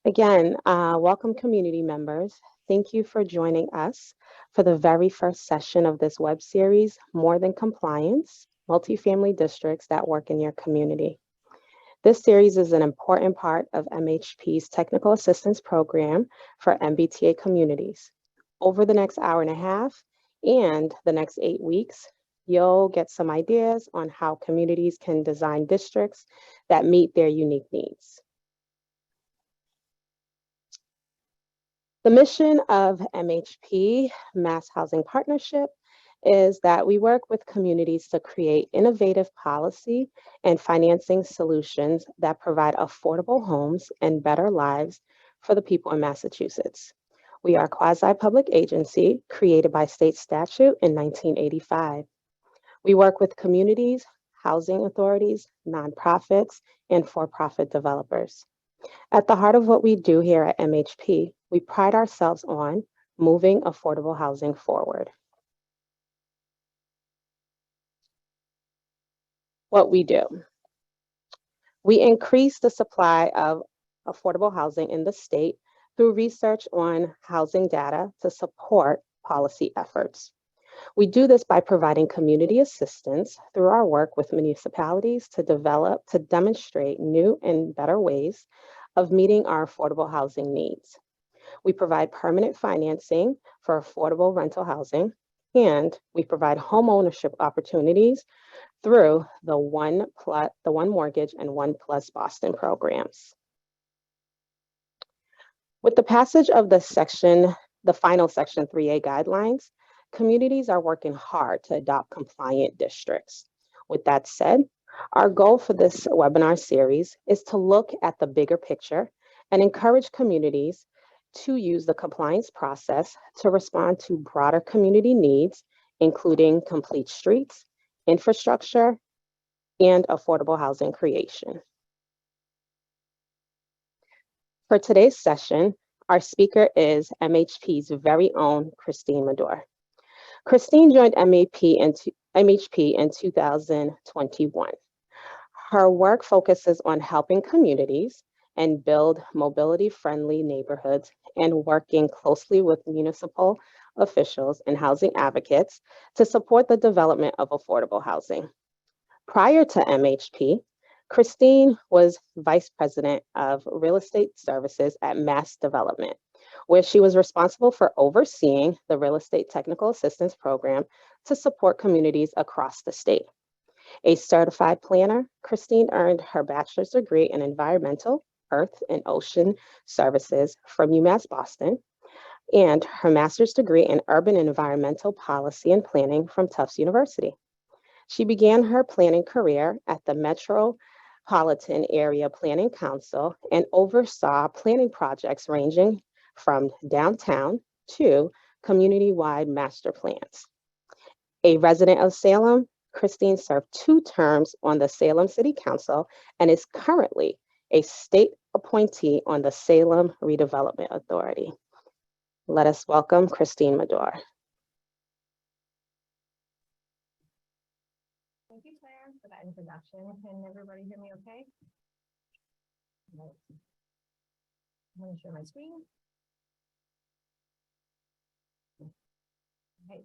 Again, welcome community members. Thank you for joining us for the very first session of this web series, More Than Compliance, Multifamily Districts That Work in Your Community. This series is an important part of MHP's Technical Assistance Program for MBTA communities. Over the next hour and a half and the next 8 weeks, you'll get some ideas on how communities can design districts that meet their unique needs. The mission of MHP, Mass Housing Partnership, is that we work with communities to create innovative policy and financing solutions that provide affordable homes and better lives for the people in Massachusetts. We are a quasi-public agency created by state statute in 1985. We work with communities, housing authorities, nonprofits, and for-profit developers. At the heart of what we do here at MHP, we pride ourselves on moving affordable housing forward. What we do. We increase the supply of affordable housing in the state through research on housing data to support policy efforts. We do this by providing community assistance through our work with municipalities to demonstrate new and better ways of meeting our affordable housing needs. We provide permanent financing for affordable rental housing, and we provide home ownership opportunities through the One Mortgage and One Plus Boston programs. With the passage of the final Section 3A guidelines, communities are working hard to adopt compliant districts. With that said, our goal for this webinar series is to look at the bigger picture and encourage communities to use the compliance process to respond to broader community needs, including complete streets, infrastructure, and affordable housing creation. For today's session, our speaker is MHP's very own Christine Madore. Christine joined MHP in 2021. Her work focuses on helping communities and build mobility-friendly neighborhoods and working closely with municipal officials and housing advocates to support the development of affordable housing. Prior to MHP, Christine was Vice President of Real Estate Services at Mass Development, where she was responsible for overseeing the Real Estate Technical Assistance Program to support communities across the state. A certified planner, Christine earned her bachelor's degree in Environmental, Earth, and Ocean Services from UMass Boston, and her master's degree in Urban and Environmental Policy and Planning from Tufts University. She began her planning career at the Metropolitan Area Planning Council and oversaw planning projects ranging from downtown to community-wide master plans. A resident of Salem, Christine served 2 terms on the Salem City Council and is currently a state appointee on the Salem Redevelopment Authority. Let us welcome Christine Madore. Thank you, Claire, for that introduction. Can everybody hear me okay? Right. I'm going to share my screen. Okay.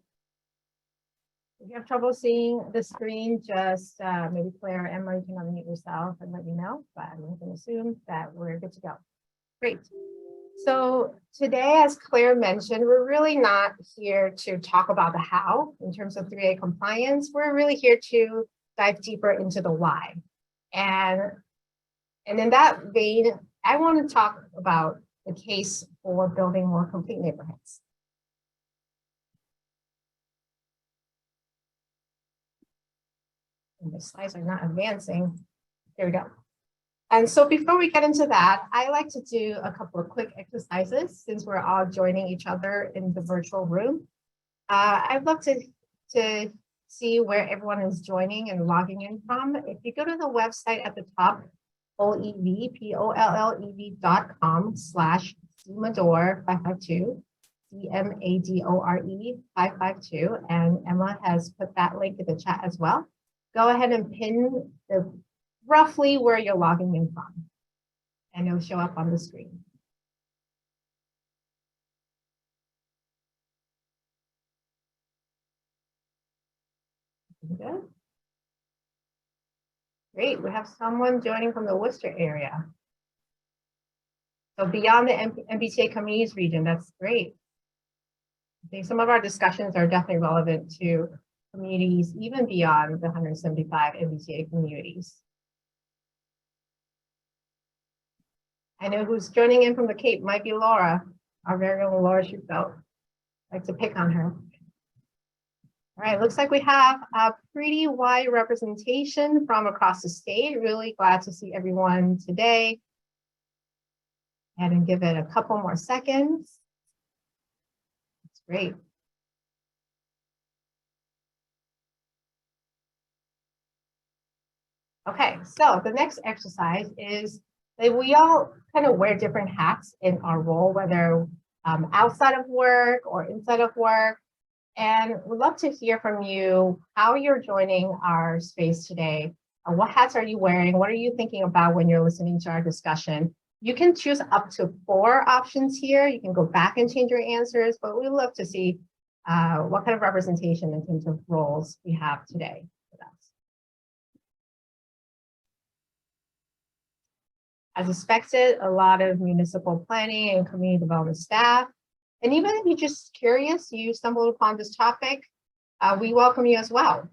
If you have trouble seeing the screen, just maybe Claire or Emma, you can unmute yourself and let me know, but I'm going to assume that we're good to go. Great. So today, as Claire mentioned, we're really not here to talk about the how in terms of 3A compliance. We're really here to dive deeper into the why. And in that vein, I want to talk about the case for building more complete neighborhoods. And the slides are not advancing. There we go. And so before we get into that, I like to do a couple of quick exercises since we're all joining each other in the virtual room. I'd love to see where everyone is joining and logging in from. If you go to the website at the top, pollv.com/cmadore552, CMADORE 552, and Emma has put that link in the chat as well. Go ahead and pin the roughly where you're logging in from, and it'll show up on the screen. Good. Great, we have someone joining from the Worcester area. So beyond the MBTA communities region, that's great. I think some of our discussions are definitely relevant to communities even beyond the 175 MBTA communities. I know who's joining in from the Cape might be Laura, our very own Laura Schufelt. Like to pick on her. All right, looks like we have a pretty wide representation from across the state. Really glad to see everyone today. And give it a couple more seconds. That's great. Okay, so the next exercise is that we all kind of wear different hats in our role, whether outside of work or inside of work. And we'd love to hear from you how you're joining our space today. What hats are you wearing? What are you thinking about when you're listening to our discussion? You can choose up to 4 options here. You can go back and change your answers, but we'd love to see what kind of representation in terms of roles we have today with us. As expected, a lot of municipal planning and community development staff. And even if you're just curious, you stumbled upon this topic, we welcome you as well.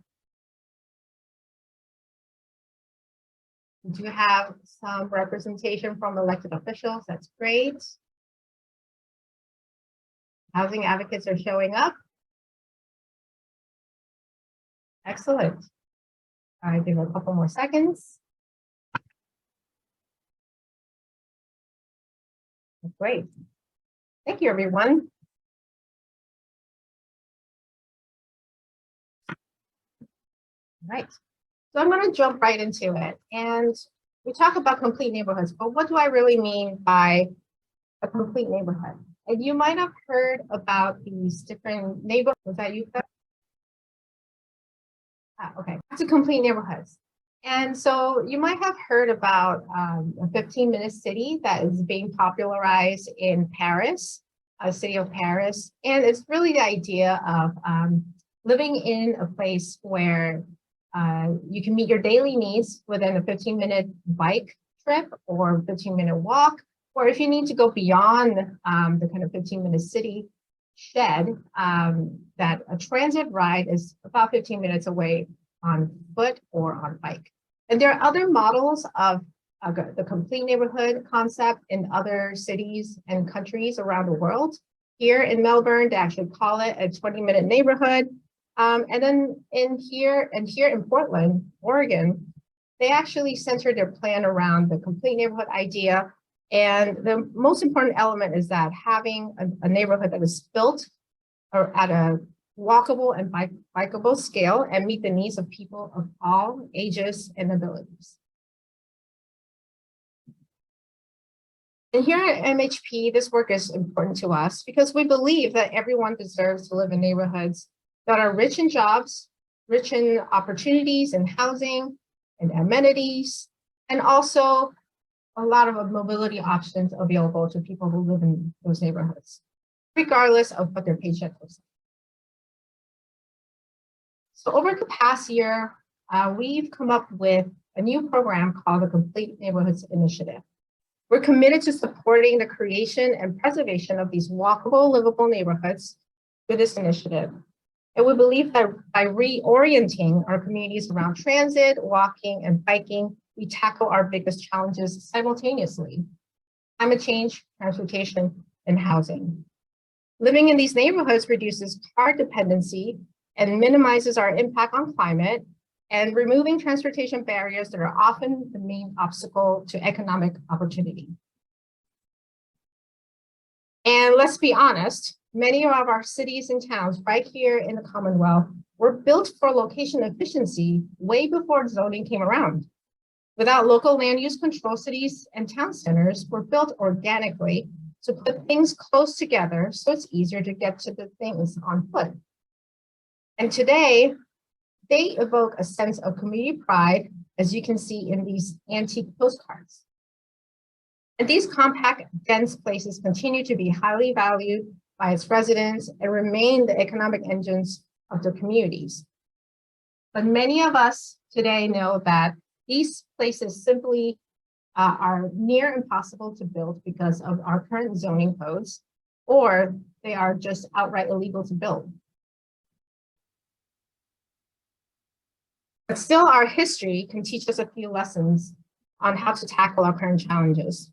We do have some representation from elected officials, that's great. Housing advocates are showing up. Excellent. All right, give it a couple more seconds. Great. Thank you, everyone. All right, so I'm going to jump right into it. And we talk about complete neighborhoods, but what do I really mean by a complete neighborhood? And you might have heard about these different neighborhoods. Was that you? Okay, to complete neighborhoods. And so you might have heard about a 15-minute city that is being popularized in Paris, a city of Paris. And it's really the idea of living in a place where you can meet your daily needs within a 15-minute bike trip or 15-minute walk, or if you need to go beyond the kind of 15-minute city shed, that a transit ride is about 15 minutes away on foot or on bike. And there are other models of the complete neighborhood concept in other cities and countries around the world. Here in Melbourne, they actually call it a 20-minute neighborhood. And then here in Portland, Oregon, they actually centered their plan around the complete neighborhood idea. And the most important element is that having a neighborhood that is built or at a walkable and bikeable scale and meet the needs of people of all ages and abilities. And here at MHP, this work is important to us because we believe that everyone deserves to live in neighborhoods that are rich in jobs, rich in opportunities and housing and amenities, and also a lot of mobility options available to people who live in those neighborhoods, regardless of what their paycheck looks like. So over the past year, we've come up with a new program called the Complete Neighborhoods Initiative. We're committed to supporting the creation and preservation of these walkable, livable neighborhoods through this initiative. And we believe that by reorienting our communities around transit, walking, and biking, we tackle our biggest challenges simultaneously: climate change, transportation, and housing. Living in these neighborhoods reduces car dependency and minimizes our impact on climate, and removing transportation barriers that are often the main obstacle to economic opportunity. And let's be honest, many of our cities and towns right here in the Commonwealth were built for location efficiency way before zoning came around. Without local land use control, cities and town centers were built organically to put things close together so it's easier to get to the things on foot. And today, they evoke a sense of community pride, as you can see in these antique postcards. And these compact, dense places continue to be highly valued by its residents and remain the economic engines of their communities. But many of us today know that these places simply are near impossible to build because of our current zoning codes, or they are just outright illegal to build. But still, our history can teach us a few lessons on how to tackle our current challenges.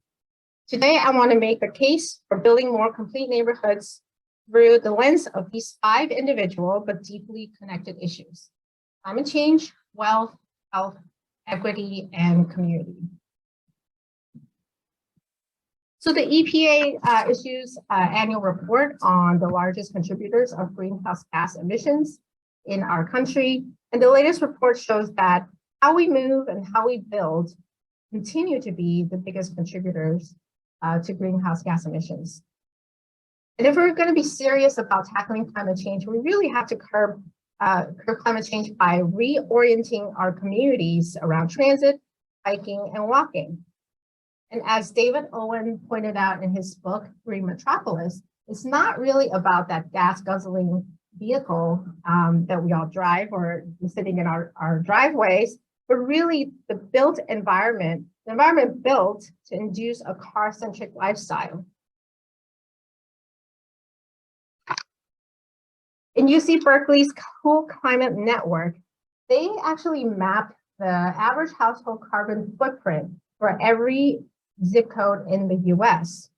Today, I want to make the case for building more complete neighborhoods through the lens of these 5 individual but deeply connected issues: climate change, wealth, health, equity, and community. So the EPA issues an annual report on the largest contributors of greenhouse gas emissions in our country. And the latest report shows that how we move and how we build continue to be the biggest contributors to greenhouse gas emissions. And if we're going to be serious about tackling climate change, we really have to curb climate change by reorienting our communities around transit, hiking, and walking. And as David Owen pointed out in his book, Green Metropolis, it's not really about that gas guzzling vehicle that we all drive or sitting in our driveways, but really the built environment, the environment built to induce a car-centric lifestyle. In UC Berkeley's Cool Climate Network, they actually map the average household carbon footprint for every zip code in the US.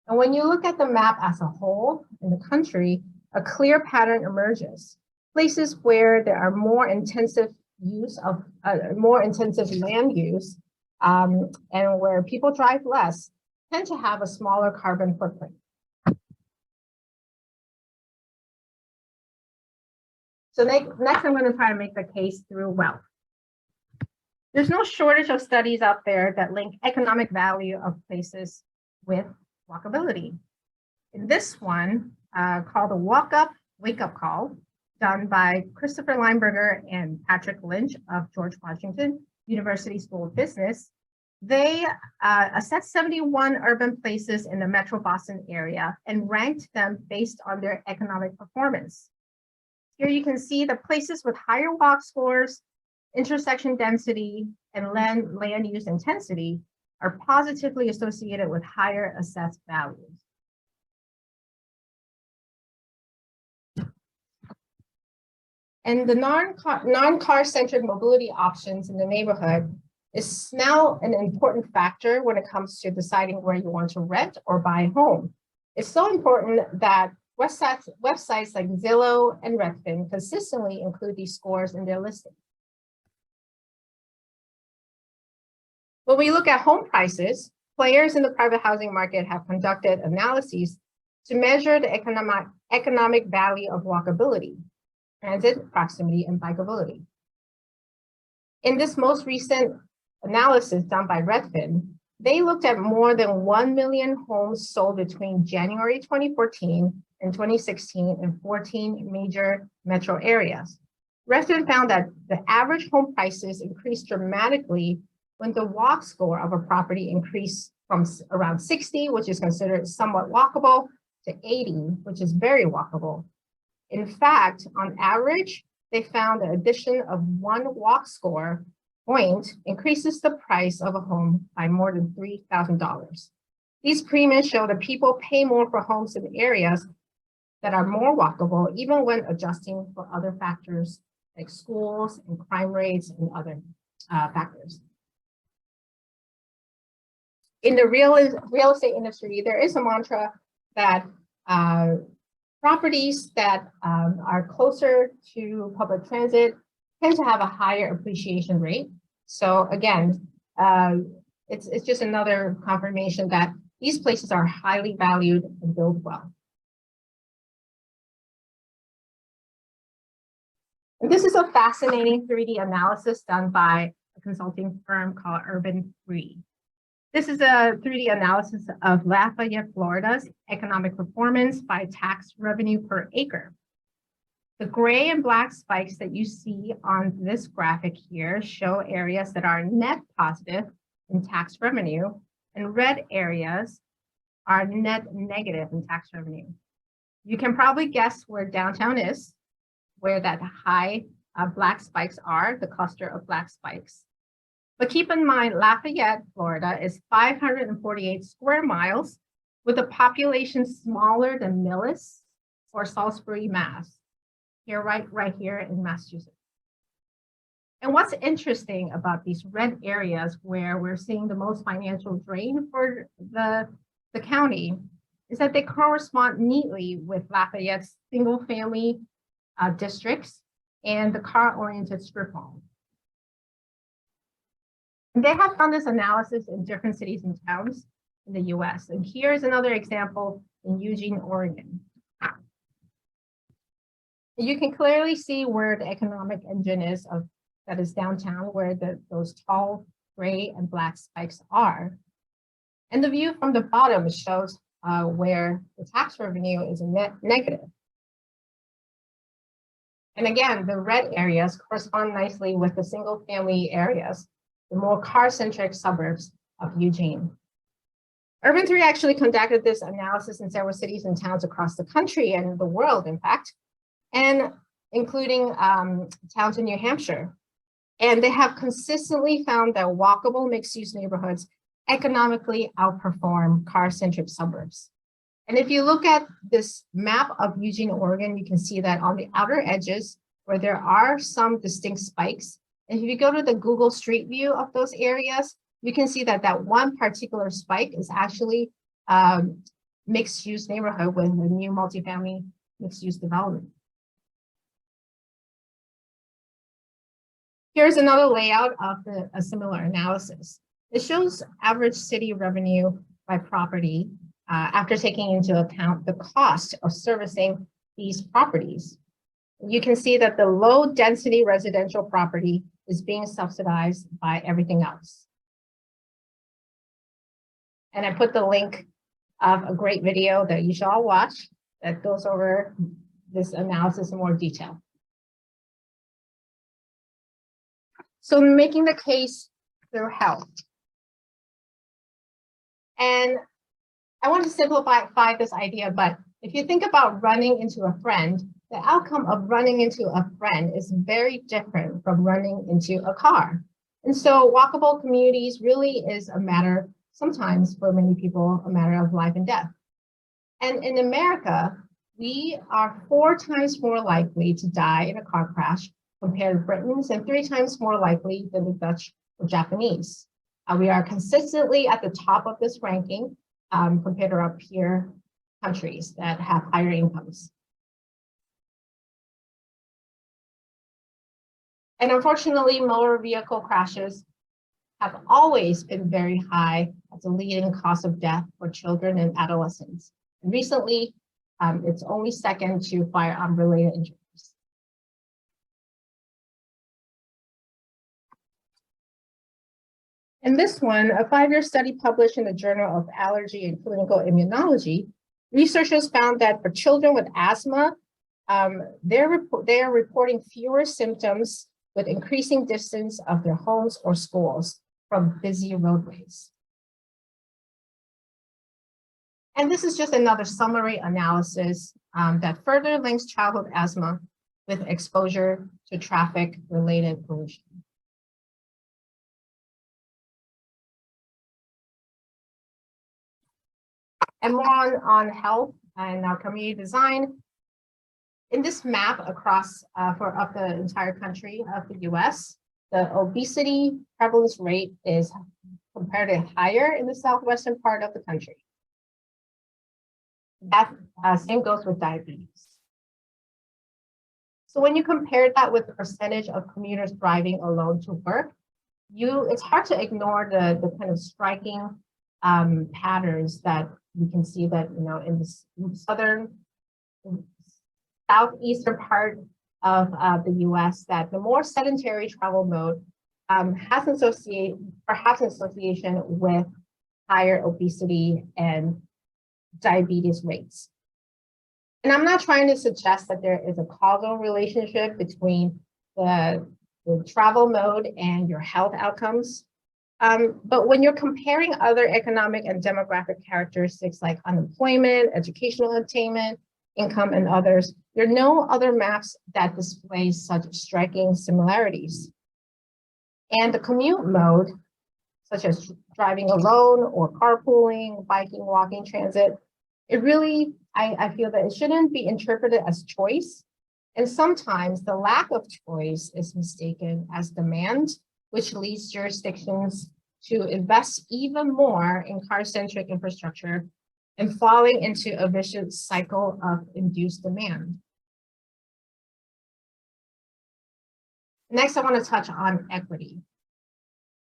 And when you look at the map as a whole in the country, a clear pattern emerges. Places where there are more intensive use of more intensive land use and where people drive less tend to have a smaller carbon footprint. So next, I'm going to try to make the case through wealth. There's no shortage of studies out there that link economic value of places with walkability. In this one, called a Walk-Up, Wake-Up Call, done by Christopher Lineberger and Patrick Lynch of George Washington University School of Business, they assessed 71 urban places in the Metro Boston area and ranked them based on their economic performance. Here you can see the places with higher walk scores, intersection density, and land use intensity are positively associated with higher assessed values. And the non-car-centric mobility options in the neighborhood is now an important factor when it comes to deciding where you want to rent or buy a home. It's so important that websites like Zillow and Redfin consistently include these scores in their listings. When we look at home prices, players in the private housing market have conducted analyses to measure the economic value of walkability, transit, proximity, and bikeability. In this most recent analysis done by Redfin, they looked at more than 1 million homes sold between January 2014 and 2016 in 14 major metro areas. Redfin found that the average home prices increased dramatically when the walk score of a property increased from around 60, which is considered somewhat walkable, to 80, which is very walkable. In fact, on average, they found the addition of 1 walk score point increases the price of a home by more than $3,000. These premiums show that people pay more for homes in areas that are more walkable, even when adjusting for other factors like schools and crime rates and other factors. In the real estate industry, there is a mantra that properties that are closer to public transit tend to have a higher appreciation rate. So again, it's just another confirmation that these places are highly valued and build well. And this is a fascinating 3D analysis done by a consulting firm called Urban 3. This is a 3D analysis of Lafayette, Florida's economic performance by tax revenue per acre. The gray and black spikes that you see on this graphic here show areas that are net positive in tax revenue, and red areas are net negative in tax revenue. You can probably guess where downtown is, where that high black spikes are, the cluster of black spikes. But keep in mind, Lafayette, Florida is 548 square miles with a population smaller than Millis or Salisbury, Mass. Here, right here in Massachusetts. And what's interesting about these red areas where we're seeing the most financial drain for the county is that they correspond neatly with Lafayette's single-family districts and the car-oriented strip mall. And they have done this analysis in different cities and towns in the US. And here's another example in Eugene, Oregon. You can clearly see where the economic engine is that is downtown, where those tall gray and black spikes are. And the view from the bottom shows where the tax revenue is negative. And again, the red areas correspond nicely with the single family areas, the more car-centric suburbs of Eugene. Urban 3 actually conducted this analysis in several cities and towns across the country and the world, in fact, and including towns in New Hampshire. And they have consistently found that walkable mixed-use neighborhoods economically outperform car-centric suburbs. And if you look at this map of Eugene, Oregon, you can see that on the outer edges where there are some distinct spikes, and if you go to the Google Street View of those areas, you can see that that one particular spike is actually mixed-use neighborhood with a new multifamily mixed-use development. Here's another layout of a similar analysis. It shows average city revenue by property after taking into account the cost of servicing these properties. You can see that the low density residential property is being subsidized by everything else. And I put the link of a great video that you should all watch that goes over this analysis in more detail. So making the case through health. And I want to simplify this idea, but if you think about running into a friend, the outcome of running into a friend is very different from running into a car. And so walkable communities really is a matter, sometimes for many people, a matter of life and death. And in America, we are 4 times more likely to die in a car crash compared to Britons, and 3 times more likely than the Dutch or Japanese. We are consistently at the top of this ranking compared to our peer countries that have higher incomes. And unfortunately, motor vehicle crashes have always been very high as a leading cause of death for children and adolescents. And recently, it's only second to firearm-related injuries. In this one, a 5-year study published in the Journal of Allergy and Clinical Immunology, researchers found that for children with asthma, they are reporting fewer symptoms with increasing distance of their homes or schools from busy roadways. And this is just another summary analysis that further links childhood asthma with exposure to traffic-related pollution. And more on health and our community design. In this map across of the entire country of the US, the obesity prevalence rate is comparatively higher in the southwestern part of the country. That same goes with diabetes. So when you compare that with the percentage of commuters driving alone to work, it's hard to ignore the kind of striking patterns that we can see that, in the southeastern part of the US, that the more sedentary travel mode has perhaps an association with higher obesity and diabetes rates. And I'm not trying to suggest that there is a causal relationship between the travel mode and your health outcomes. But when you're comparing other economic and demographic characteristics like unemployment, educational attainment, income, and others, there are no other maps that display such striking similarities. And the commute mode, such as driving alone or carpooling, biking, walking, transit, it really, I feel that it shouldn't be interpreted as choice. And sometimes the lack of choice is mistaken as demand, which leads jurisdictions to invest even more in car-centric infrastructure and falling into a vicious cycle of induced demand. Next, I want to touch on equity.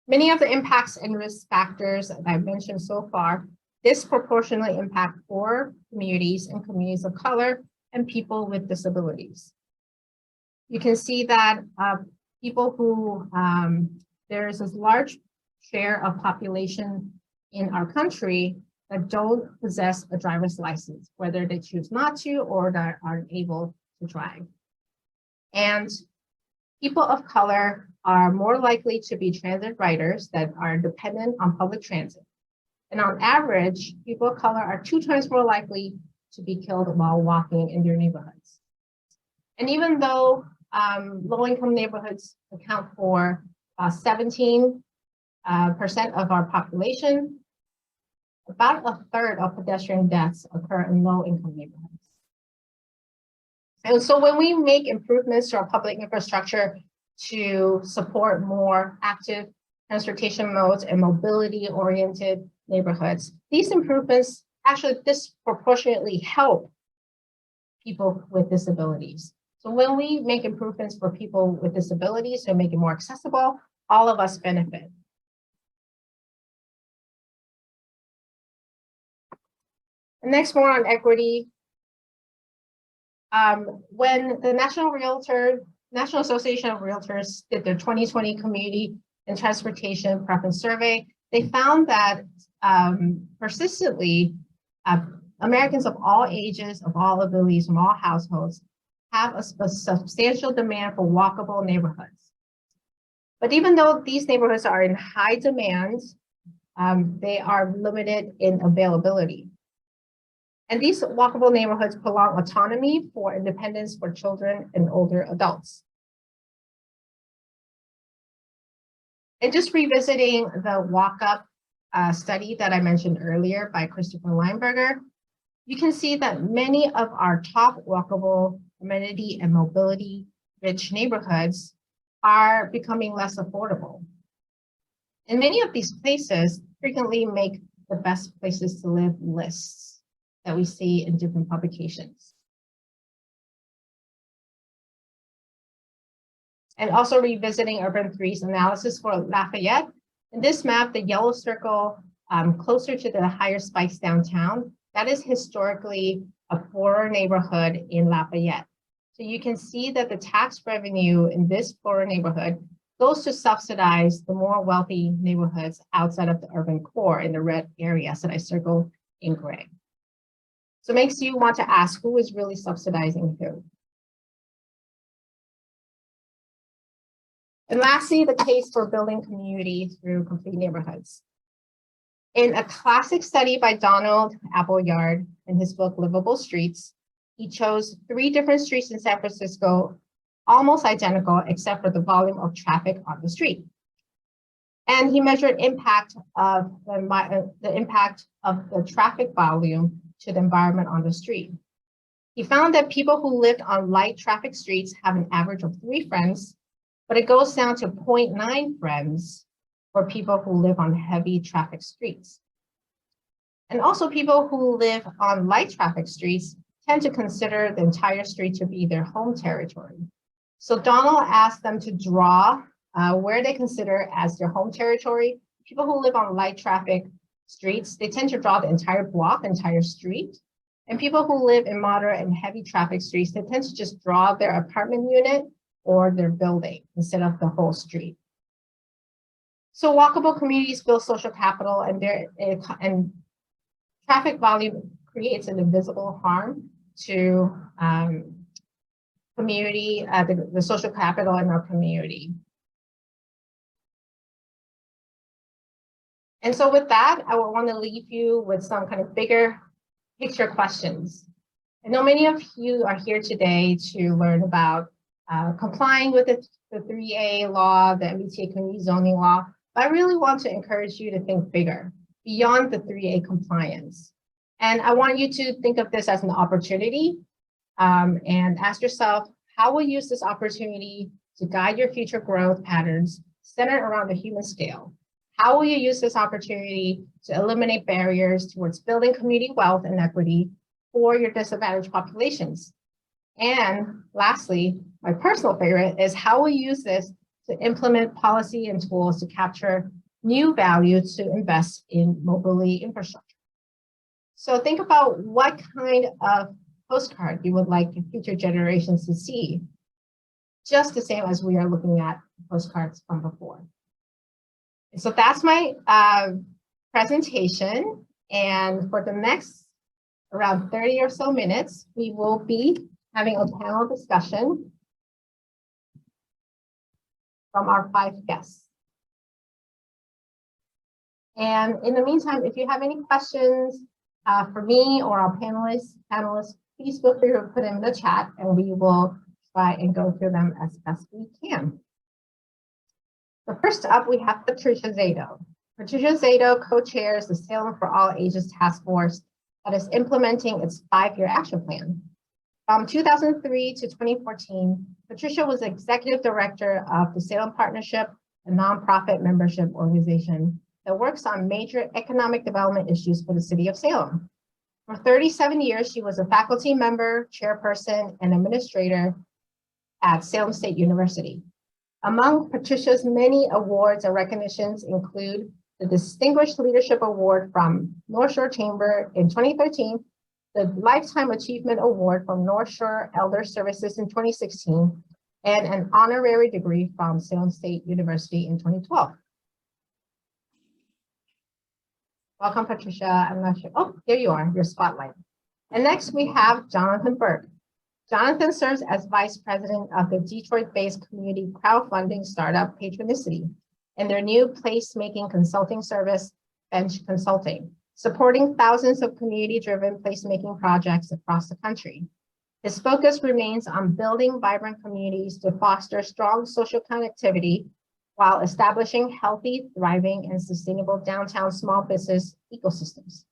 Many of the impacts and risk factors that I've mentioned so far disproportionately impact poor communities and communities of color and people with disabilities. You can see that people who, there's this large share of population in our country that don't possess a driver's license, whether they choose not to or that aren't able to drive. And people of color are more likely to be transit riders that are dependent on public transit. And on average, people of color are 2 times more likely to be killed while walking in their neighborhoods. And even though low-income neighborhoods account for 17% of our population, about a third of pedestrian deaths occur in low-income neighborhoods. And so when we make improvements to our public infrastructure to support more active transportation modes and mobility-oriented neighborhoods, these improvements actually disproportionately help people with disabilities. So when we make improvements for people with disabilities to make it more accessible, all of us benefit. And next, more on equity. When the National Association of Realtors did their 2020 Community and Transportation Preference Survey, they found that persistently, Americans of all ages, of all abilities, from all households, have a substantial demand for walkable neighborhoods. But even though these neighborhoods are in high demand, they are limited in availability. And these walkable neighborhoods prolong autonomy for independence for children and older adults. And just revisiting the walk-up study that I mentioned earlier by Christopher Lineberger, you can see that many of our top walkable amenity and mobility-rich neighborhoods are becoming less affordable. And many of these places frequently make the best places to live lists that we see in different publications. And also revisiting Urban 3's analysis for Lafayette. In this map, the yellow circle closer to the higher spikes downtown, that is historically a poorer neighborhood in Lafayette. So you can see that the tax revenue in this poorer neighborhood goes to subsidize the more wealthy neighborhoods outside of the urban core in the red areas that I circled in gray. So it makes you want to ask, who is really subsidizing who? And lastly, the case for building community through complete neighborhoods. In a classic study by Donald Appleyard in his book, Livable Streets, he chose 3 different streets in San Francisco, almost identical, except for the volume of traffic on the street. And he measured impact of the impact of the traffic volume to the environment on the street. He found that people who lived on light traffic streets have an average of 3 friends, but it goes down to 0.9 friends for people who live on heavy traffic streets. And also people who live on light traffic streets tend to consider the entire street to be their home territory. So Donald asked them to draw where they consider as their home territory. People who live on light traffic streets, they tend to draw the entire block, entire street. And people who live in moderate and heavy traffic streets, they tend to just draw their apartment unit or their building instead of the whole street. So walkable communities build social capital, and traffic volume creates an invisible harm to community, the social capital in our community. And so with that, I would want to leave you with some kind of bigger picture questions. I know many of you are here today to learn about complying with the 3A law, the MBTA community zoning law, but I really want to encourage you to think bigger, beyond the 3A compliance. And I want you to think of this as an opportunity and ask yourself, how will you use this opportunity to guide your future growth patterns centered around the human scale? How will you use this opportunity to eliminate barriers towards building community wealth and equity for your disadvantaged populations? And lastly, my personal favorite is how we use this to implement policy and tools to capture new value to invest in mobility infrastructure. So think about what kind of postcard you would like future generations to see, just the same as we are looking at postcards from before. So that's my presentation. And for the next around 30 or so minutes, we will be having a panel discussion from our 5 guests. And in the meantime, if you have any questions for me or our panelists, please feel free to put in the chat and we will try and go through them as best we can. So first up, we have Patricia Zaido. Patricia Zaido co-chairs the Salem for All Ages Task Force that is implementing its 5-year action plan. From 2003 to 2014, Patricia was executive director of the Salem Partnership, a nonprofit membership organization that works on major economic development issues for the city of Salem. For 37 years, she was a faculty member, chairperson, and administrator at Salem State University. Among Patricia's many awards and recognitions include the Distinguished Leadership Award from North Shore Chamber in 2013, the Lifetime Achievement Award from North Shore Elder Services in 2016, and an honorary degree from Salem State University in 2012. Welcome, Patricia. I'm not sure. Oh, there you are, your spotlight. And next we have Jonathan Berk. Jonathan serves as vice president of the Detroit-based community crowdfunding startup Patronicity and their new placemaking consulting service, Bench Consulting, supporting thousands of community-driven placemaking projects across the country. His focus remains on building vibrant communities to foster strong social connectivity while establishing healthy, thriving, and sustainable downtown small business ecosystems.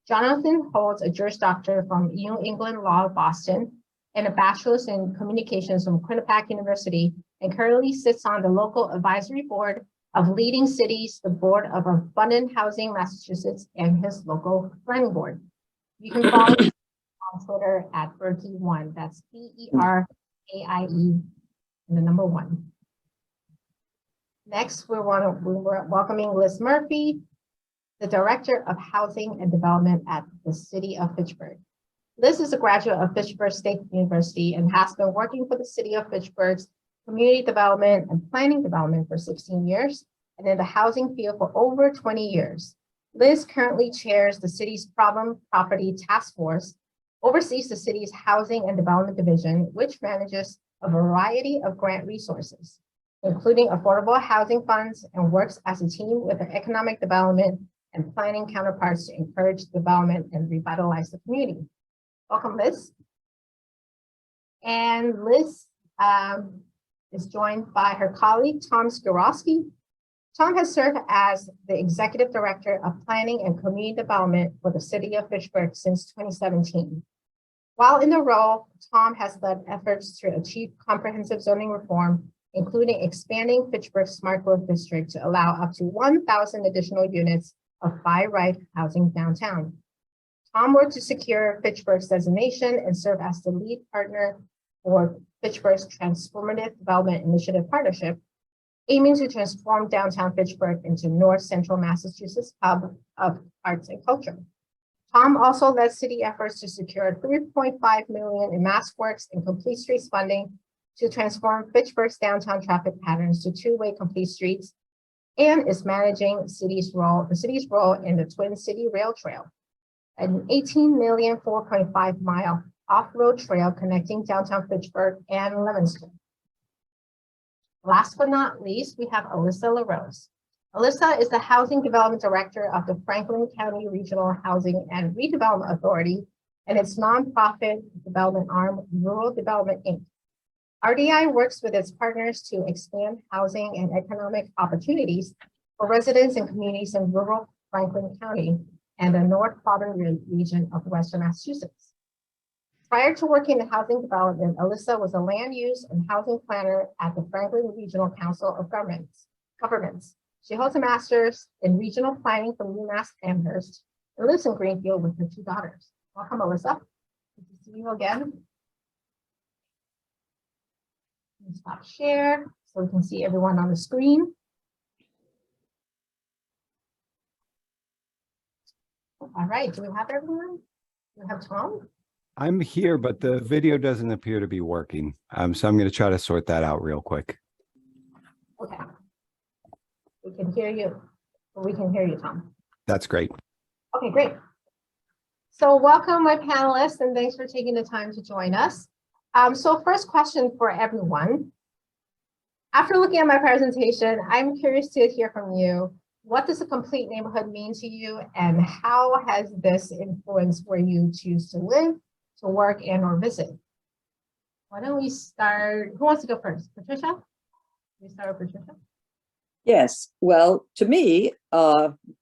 Jonathan holds a Juris Doctor from New England Law of Boston and a bachelor's in communications from Quinnipiac University, and currently sits on the local advisory board of Leading Cities, the board of Abundant Housing Massachusetts, and his local planning board. You can follow him on Twitter at Berkey1. That's BERAIE and the number 1. Next, we're welcoming Liz Murphy, the Director of Housing and Development at the City of Fitchburg. Liz is a graduate of Fitchburg State University and has been working for the City of Fitchburg's community development and planning development for 16 years, and in the housing field for over 20 years. Liz currently chairs the city's Problem Property Task Force, oversees the city's Housing and Development Division, which manages a variety of grant resources, including affordable housing funds, and works as a team with the economic development and planning counterparts to encourage development and revitalize the community. Welcome, Liz. And Liz is joined by her colleague, Tom Skwierawski. Tom has served as the Executive Director of Planning and Community Development for the City of Fitchburg since 2017. While in the role, Tom has led efforts to achieve comprehensive zoning reform, including expanding Fitchburg's Smart Growth District to allow up to 1,000 additional units of by-right housing downtown. Tom worked to secure Fitchburg's designation and serve as the lead partner for Fitchburg's Transformative Development Initiative Partnership, aiming to transform downtown Fitchburg into North Central Massachusetts hub of arts and culture. Tom also led city efforts to secure $3.5 million in MassWorks and Complete Streets funding to transform Fitchburg's downtown traffic patterns to two-way complete streets, and is managing the city's role in the Twin City Rail Trail, an 18 million, 4.5 mile off-road trail connecting downtown Fitchburg and Leominster. Last but not least, we have Alyssa Larose. Alyssa is the Housing Development Director of the Franklin County Regional Housing and Redevelopment Authority and its nonprofit development arm, Rural Development, Inc. RDI works with its partners to expand housing and economic opportunities for residents and communities in rural Franklin County and the North Southern region of Western Massachusetts. Prior to working in housing development, Alyssa was a land use and housing planner at the Franklin Regional Council of Governments. She holds a master's in regional planning from UMass Amherst and lives in Greenfield with her 2 daughters. Welcome, Alyssa. Good to see you again. Stop share so we can see everyone on the screen. All right, do we have everyone? Do we have Tom? I'm here, but the video doesn't appear to be working. So I'm going to try to sort that out real quick. Okay. We can hear you. We can hear you, Tom. That's great. Okay, great. So welcome, my panelists, and thanks for taking the time to join us. So first question for everyone. After looking at my presentation, I'm curious to hear from you. What does a complete neighborhood mean to you, and how has this influenced where you choose to live, to work, and or visit? Why don't we start? Who wants to go first? Patricia? We start with Patricia. Yes, well, to me,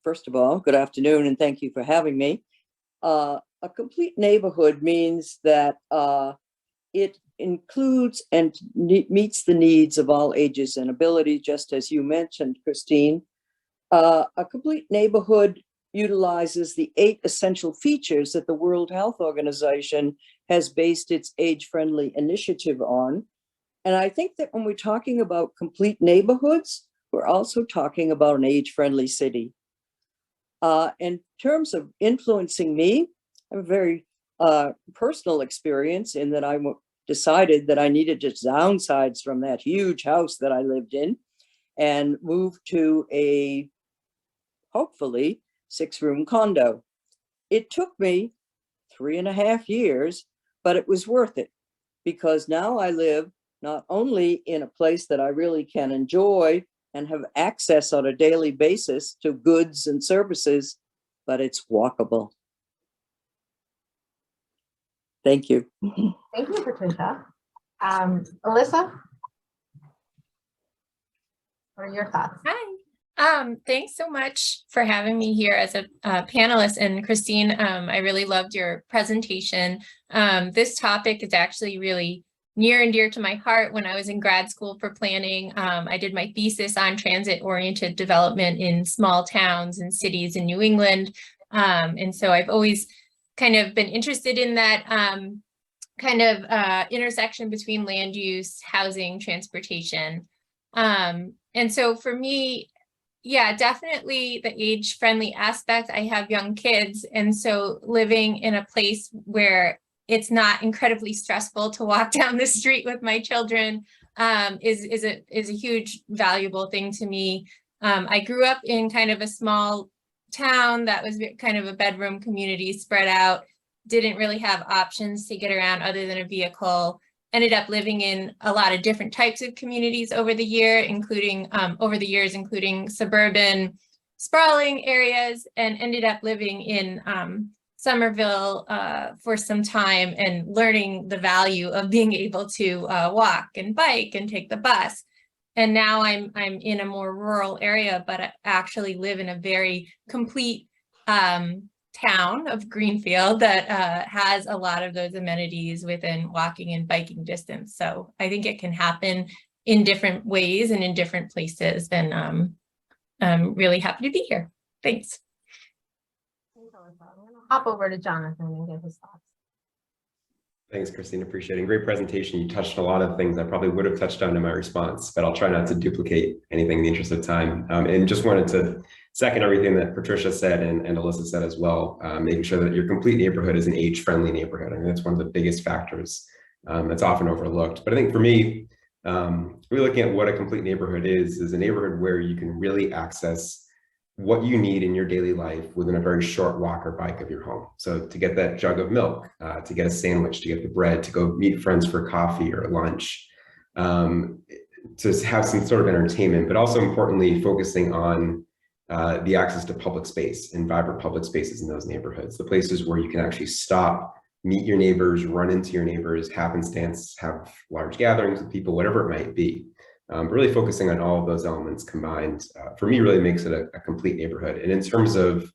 first of all, good afternoon and thank you for having me. A complete neighborhood means that it includes and meets the needs of all ages and abilities, just as you mentioned, Christine. A complete neighborhood utilizes the 8 essential features that the World Health Organization has based its age-friendly initiative on. And I think that when we're talking about complete neighborhoods, we're also talking about an age-friendly city. In terms of influencing me, I have a very personal experience in that I decided that I needed to downsize from that huge house that I lived in and move to a, hopefully, 6-room condo. It took me 3.5 years, but it was worth it because now I live not only in a place that I really can enjoy and have access on a daily basis to goods and services, but it's walkable. Thank you. Thank you, Patricia. Alyssa, what are your thoughts? Hi. Thanks so much for having me here as a panelist. And Christine, I really loved your presentation. This topic is actually really near and dear to my heart. When I was in grad school for planning, I did my thesis on transit-oriented development in small towns and cities in New England. And so I've always kind of been interested in that intersection between land use, housing, transportation. And so for me, yeah, definitely the age-friendly aspect. I have young kids, and so living in a place where it's not incredibly stressful to walk down the street with my children is a huge valuable thing to me. I grew up in kind of a small town that was kind of a bedroom community spread out, didn't really have options to get around other than a vehicle. Ended up living in a lot of different types of communities over the years, including suburban sprawling areas, and ended up living in Somerville for some time and learning the value of being able to walk and bike and take the bus. And now I'm in a more rural area, but I actually live in a very complete town of Greenfield that has a lot of those amenities within walking and biking distance. So I think it can happen in different ways and in different places. And I'm really happy to be here. Thanks. I'm going to hop over to Jonathan and get his thoughts. Thanks, Christine. Appreciate it. Great presentation. You touched on a lot of things I probably would have touched on in my response, but I'll try not to duplicate anything in the interest of time. And just wanted to second everything that Patricia said and Alyssa said as well, making sure that your complete neighborhood is an age-friendly neighborhood. I think that's one of the biggest factors that's often overlooked. But I think for me, really looking at what a complete neighborhood is a neighborhood where you can really access what you need in your daily life within a very short walk or bike of your home. So to get that jug of milk, to get a sandwich, to get the bread, to go meet friends for coffee or lunch, to have some sort of entertainment, but also importantly, focusing on the access to public space and vibrant public spaces in those neighborhoods, the places where you can actually stop, meet your neighbors, run into your neighbors, happenstance, have large gatherings with people, whatever it might be. Really focusing on all of those elements combined, for me, really makes it a complete neighborhood. And in terms of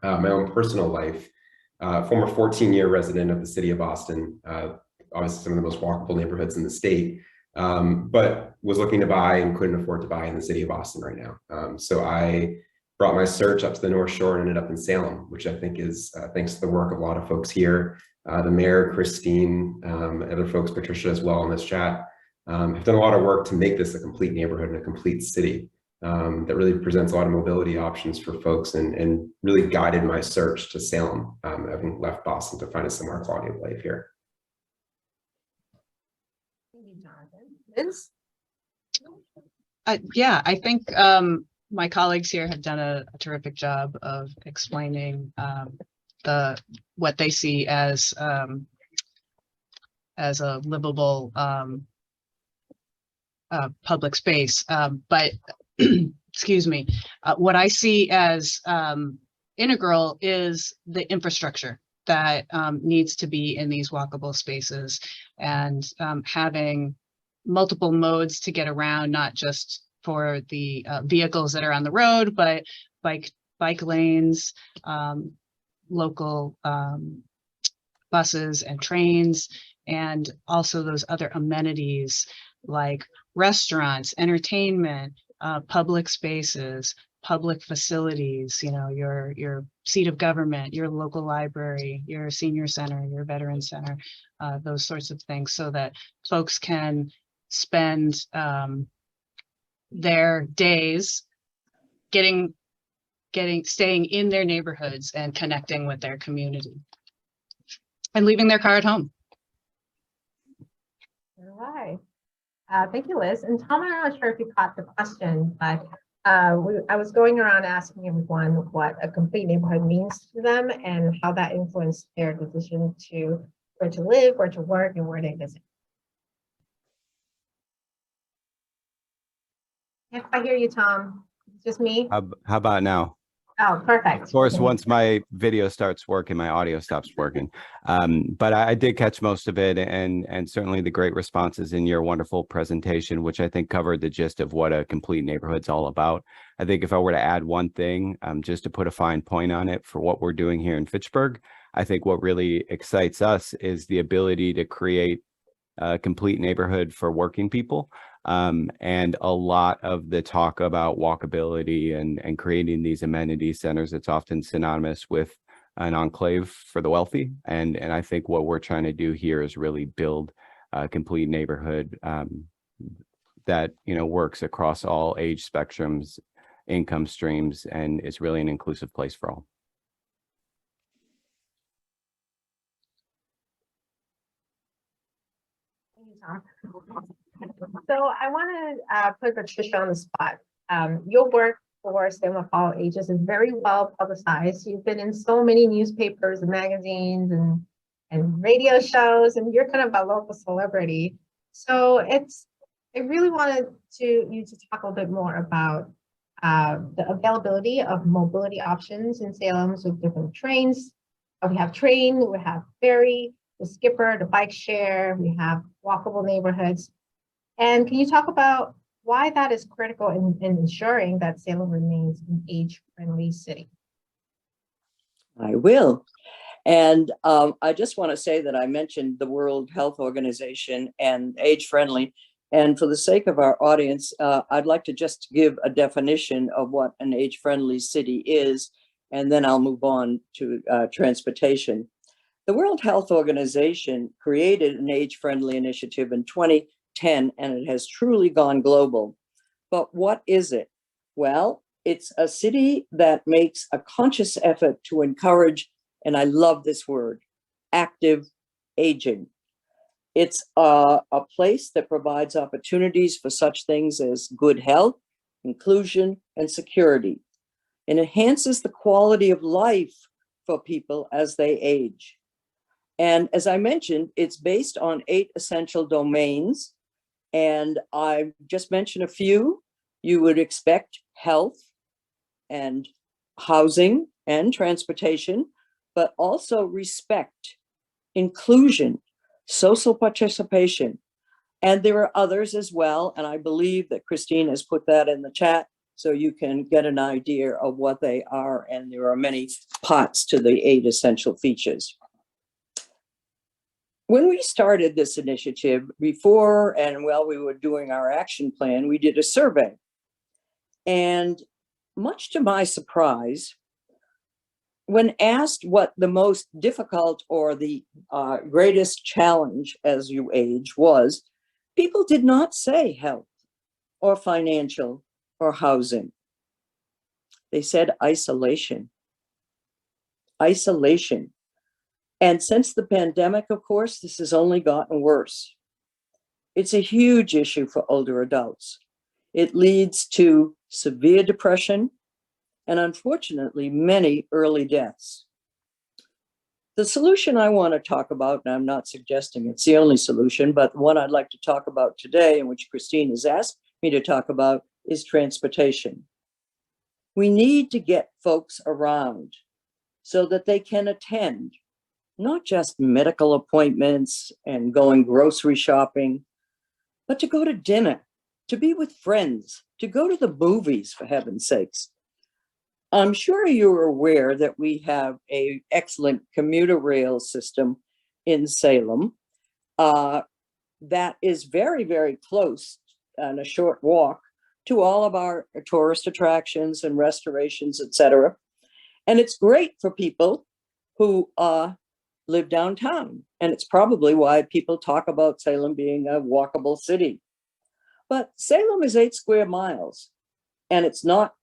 my own personal life, former 14-year resident of the city of Boston, obviously some of the most walkable neighborhoods in the state, but was looking to buy and couldn't afford to buy in the city of Boston right now. So I brought my search up to the North Shore and ended up in Salem, which I think is thanks to the work of a lot of folks here, the mayor, Christine, other folks, Patricia as well in this chat, have done a lot of work to make this a complete neighborhood and a complete city that really presents a lot of mobility options for folks and really guided my search to Salem, having left Boston to find a similar quality of life here. Thank you, Jonathan. Liz? Yeah, I think my colleagues here have done a terrific job of explaining what they see as a livable public space. But excuse me, what I see as integral is the infrastructure that needs to be in these walkable spaces, and having multiple modes to get around, not just for the vehicles that are on the road, but bike lanes, local buses and trains, and also those other amenities like restaurants, entertainment, public spaces, public facilities, you know, your seat of government, your local library, your senior center, your veteran center, those sorts of things, so that folks can spend their days staying in their neighborhoods and connecting with their community and leaving their car at home. All right. Thank you, Liz. And Tom, I'm not sure if you caught the question, but I was going around asking everyone what a complete neighborhood means to them and how that influenced their decision to where to live, where to work, and where they visit. Can't quite hear you, Tom. It's just me. How about now? Oh, perfect. Of course, once my video starts working, my audio stops working. But I did catch most of it, and certainly the great responses in your wonderful presentation, which I think covered the gist of what a complete neighborhood's all about. I think if I were to add one thing, just to put a fine point on it for what we're doing here in Fitchburg, I think what really excites us is the ability to create a complete neighborhood for working people. And a lot of the talk about walkability and creating these amenity centers, it's often synonymous with an enclave for the wealthy. And I think what we're trying to do here is really build a complete neighborhood that, you know, works across all age spectrums, income streams, and is really an inclusive place for all. Thank you, Tom. So I want to put Patricia on the spot. Your work for Salem of All Ages is very well publicized. You've been in so many newspapers and magazines and radio shows, and you're kind of a local celebrity. So I really wanted you to talk a little bit more about the availability of mobility options in Salem with different trains. We have train, we have ferry, the skipper, the bike share, we have walkable neighborhoods. And can you talk about why that is critical in ensuring that Salem remains an age-friendly city? I will. And I just want to say that I mentioned the World Health Organization and age-friendly. And for the sake of our audience, I'd like to just give a definition of what an age-friendly city is, and then I'll move on to transportation. The World Health Organization created an age-friendly initiative in 2010, and it has truly gone global. But what is it? Well, it's a city that makes a conscious effort to encourage, and I love this word, active aging. It's a place that provides opportunities for such things as good health, inclusion, and security. It enhances the quality of life for people as they age. And as I mentioned, it's based on 8 essential domains. And I just mentioned a few. You would expect health and housing and transportation, but also respect inclusion, social participation. And there are others as well. And I believe that Christine has put that in the chat so you can get an idea of what they are. And there are many parts to the 8 essential features. When we started this initiative before and while we were doing our action plan, we did a survey. And much to my surprise, when asked what the most difficult or the greatest challenge as you age was, people did not say health or financial or housing. They said isolation. Isolation. And since the pandemic, of course, this has only gotten worse. It's a huge issue for older adults. It leads to severe depression and, unfortunately, many early deaths. The solution I want to talk about, and I'm not suggesting it's the only solution, but the one I'd like to talk about today, and which Christine has asked me to talk about, is transportation. We need to get folks around so that they can attend not just medical appointments and going grocery shopping, but to go to dinner, to be with friends, to go to the movies, for heaven's sakes. I'm sure you're aware that we have an excellent commuter rail system in Salem that is very, very close and a short walk to all of our tourist attractions and restorations, etc. And it's great for people who live downtown. And it's probably why people talk about Salem being a walkable city. But Salem is 8 square miles, and it's not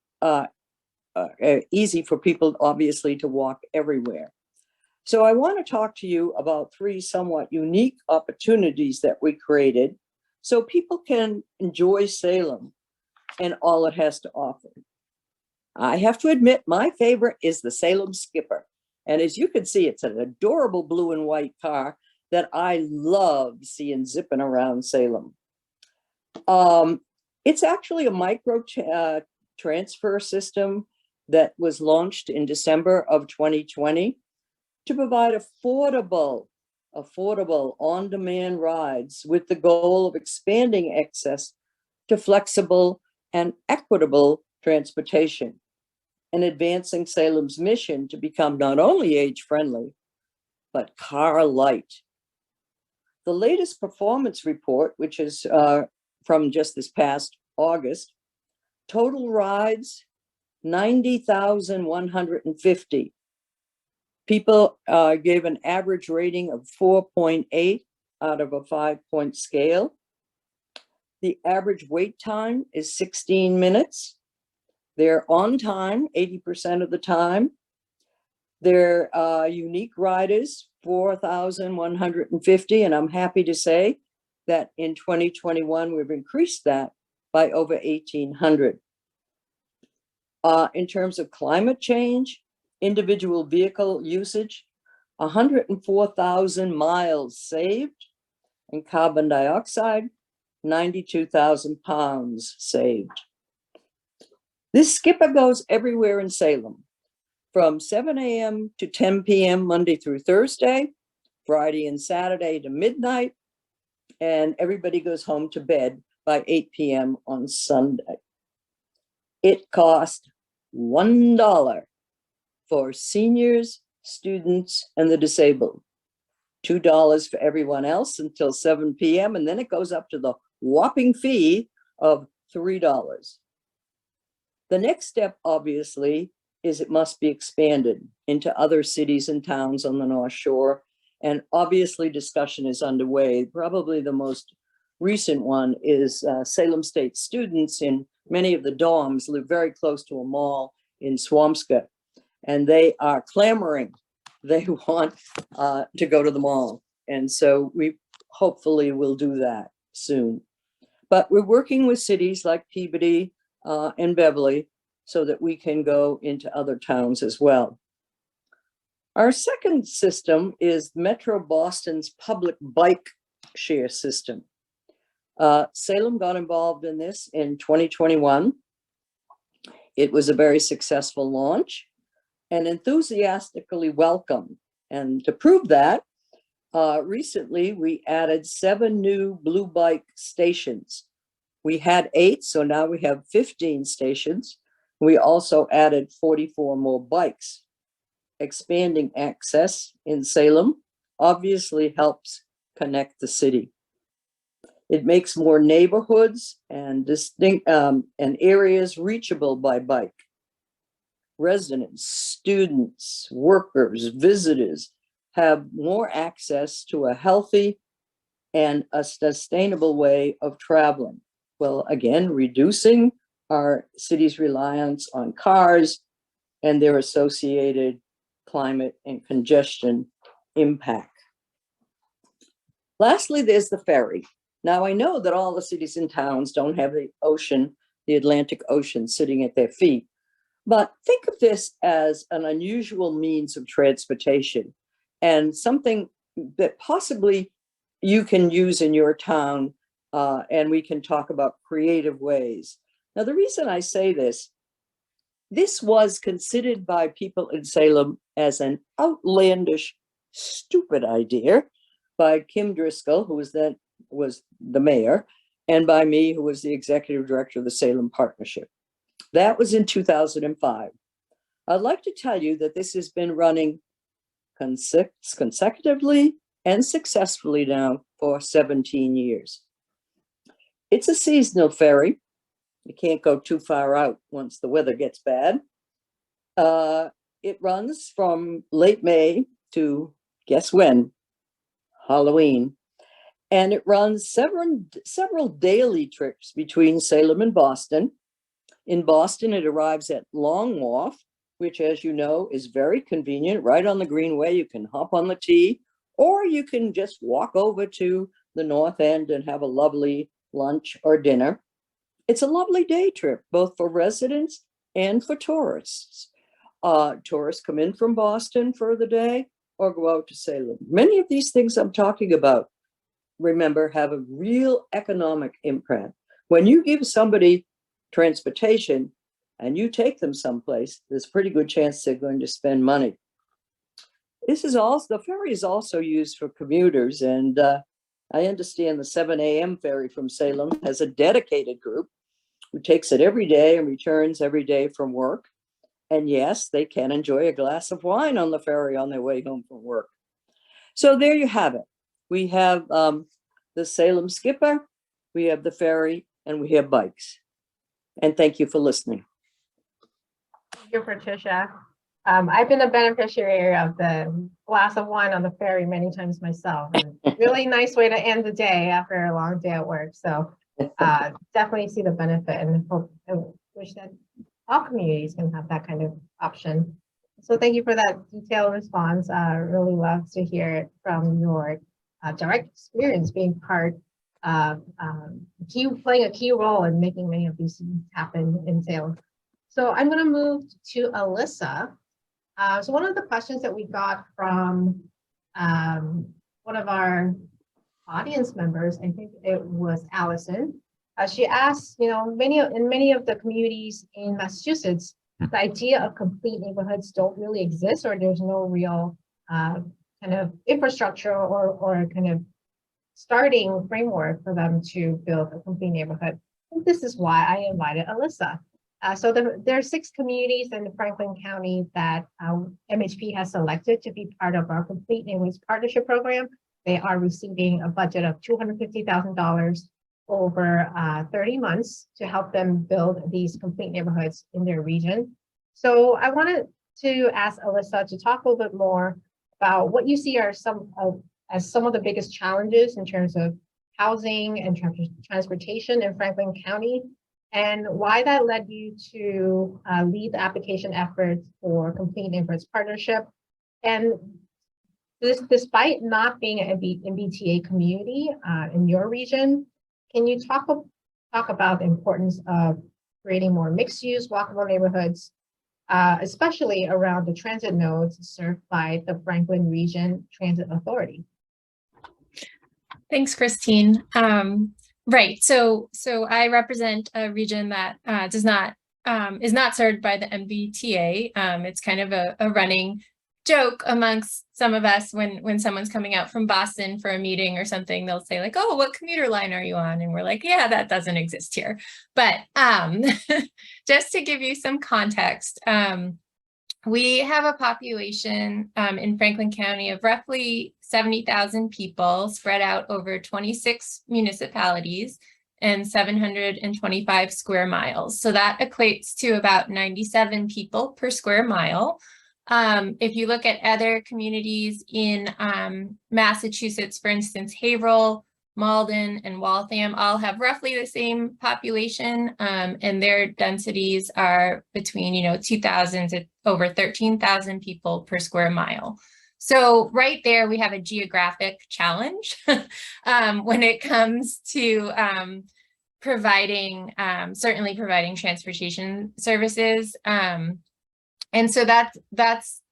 easy for people, obviously, to walk everywhere. So I want to talk to you about 3 somewhat unique opportunities that we created so people can enjoy Salem and all it has to offer. I have to admit, my favorite is the Salem Skipper. And as you can see, it's an adorable blue and white car that I love seeing zipping around Salem. It's actually a micro transfer system that was launched in December of 2020 to provide affordable on-demand rides with the goal of expanding access to flexible and equitable transportation and advancing Salem's mission to become not only age-friendly, but car-light. The latest performance report, which is from just this past August, total rides, 90,150. People gave an average rating of 4.8 out of a 5-point scale. The average wait time is 16 minutes. They're on time 80% of the time. Their unique riders, 4,150, and I'm happy to say that in 2021, we've increased that by over 1,800. In terms of climate change, individual vehicle usage, 104,000 miles saved, and carbon dioxide, 92,000 pounds saved. This skipper goes everywhere in Salem, from 7 a.m. to 10 p.m. Monday through Thursday, Friday and Saturday to midnight, and everybody goes home to bed by 8 p.m. on Sunday. It cost $1 for seniors, students, and the disabled, $2 for everyone else until 7 p.m., and then it goes up to the whopping fee of $3. The next step, obviously, is it must be expanded into other cities and towns on the North Shore. And obviously discussion is underway. Probably the most recent one is Salem State students in many of the dorms live very close to a mall in Swampscott, and they are clamoring. They want to go to the mall. And so we hopefully will do that soon. But we're working with cities like Peabody and Beverly so that we can go into other towns as well. Our second system is Metro Boston's public bike share system. Salem got involved in this in 2021. It was a very successful launch and enthusiastically welcomed. And to prove that, Recently, we added 7 new blue bike stations. We had 8, so now we have 15 stations. We also added 44 more bikes. Expanding access in Salem obviously helps connect the city. It makes more neighborhoods and distinct and areas reachable by bike. Residents, students, workers, visitors have more access to a healthy and a sustainable way of traveling. Well, again, reducing our city's reliance on cars and their associated climate and congestion impact. Lastly, there's the ferry. Now, I know that all the cities and towns don't have the ocean, the Atlantic Ocean, sitting at their feet, but think of this as an unusual means of transportation and something that possibly you can use in your town, and we can talk about creative ways. Now, the reason I say this was considered by people in Salem as an outlandish, stupid idea by Kim Driscoll, who was the mayor, and by me, who was the executive director of the Salem Partnership. That was in 2005. I'd like to tell you that this has been running consecutively and successfully now for 17 years. It's a seasonal ferry. You can't go too far out once the weather gets bad. It runs from late May to, guess when? Halloween. And it runs several daily trips between Salem and Boston. In Boston, it arrives at Long Wharf, which, as you know, is very convenient, right on the Greenway. You can hop on the T, or you can just walk over to the North End and have a lovely lunch or dinner. It's a lovely day trip, both for residents and for tourists. Tourists come in from Boston for the day or go out to Salem. Many of these things I'm talking about, remember, have a real economic imprint. When you give somebody transportation and you take them someplace, there's a pretty good chance they're going to spend money. The ferry is also used for commuters, and I understand the 7 a.m. ferry from Salem has a dedicated group who takes it every day and returns every day from work. And yes, they can enjoy a glass of wine on the ferry on their way home from work. So there you have it. We have the Salem Skipper, we have the ferry, and we have bikes. And thank you for listening. Thank you, Patricia. I've been a beneficiary of the glass of wine on the ferry many times myself. And really nice way to end the day after a long day at work. So definitely see the benefit, and hope and wish that all communities can have that kind of option. So thank you for that detailed response. Really love to hear it from your direct experience being part of playing a key role in making many of these things happen in Salem. So I'm going to move to Alyssa. So one of the questions that we got from one of our audience members, I think it was Allison, she asked, in many of the communities in Massachusetts, the idea of complete neighborhoods don't really exist, or there's no real kind of infrastructure or kind of starting framework for them to build a complete neighborhood. And this is why I invited Alyssa. So there are 6 communities in Franklin County that MHP has selected to be part of our Complete Neighborhoods Partnership Program. They are receiving a budget of $250,000 over 30 months to help them build these complete neighborhoods in their region. So I wanted to ask Alyssa to talk a little bit more about what you see are some of the biggest challenges in terms of housing and transportation in Franklin County, and why that led you to lead the application efforts for Complete Neighborhoods Partnership. And this, despite not being an MBTA community in your region, can you talk about the importance of creating more mixed-use walkable neighborhoods, especially around the transit nodes served by the Franklin Region Transit Authority? Thanks, Christine. Right. So I represent a region that is not served by the MBTA. It's kind of a running joke amongst some of us when someone's coming out from Boston for a meeting or something, they'll say like, oh, what commuter line are you on? And we're like, yeah, that doesn't exist here. But just to give you some context, we have a population in Franklin County of roughly 70,000 people spread out over 26 municipalities and 725 square miles. So that equates to about 97 people per square mile. If you look at other communities in Massachusetts, for instance, Haverhill, Malden, and Waltham all have roughly the same population, and their densities are between 2,000 to over 13,000 people per square mile. So right there, we have a geographic challenge when it comes to certainly providing transportation services. And so that's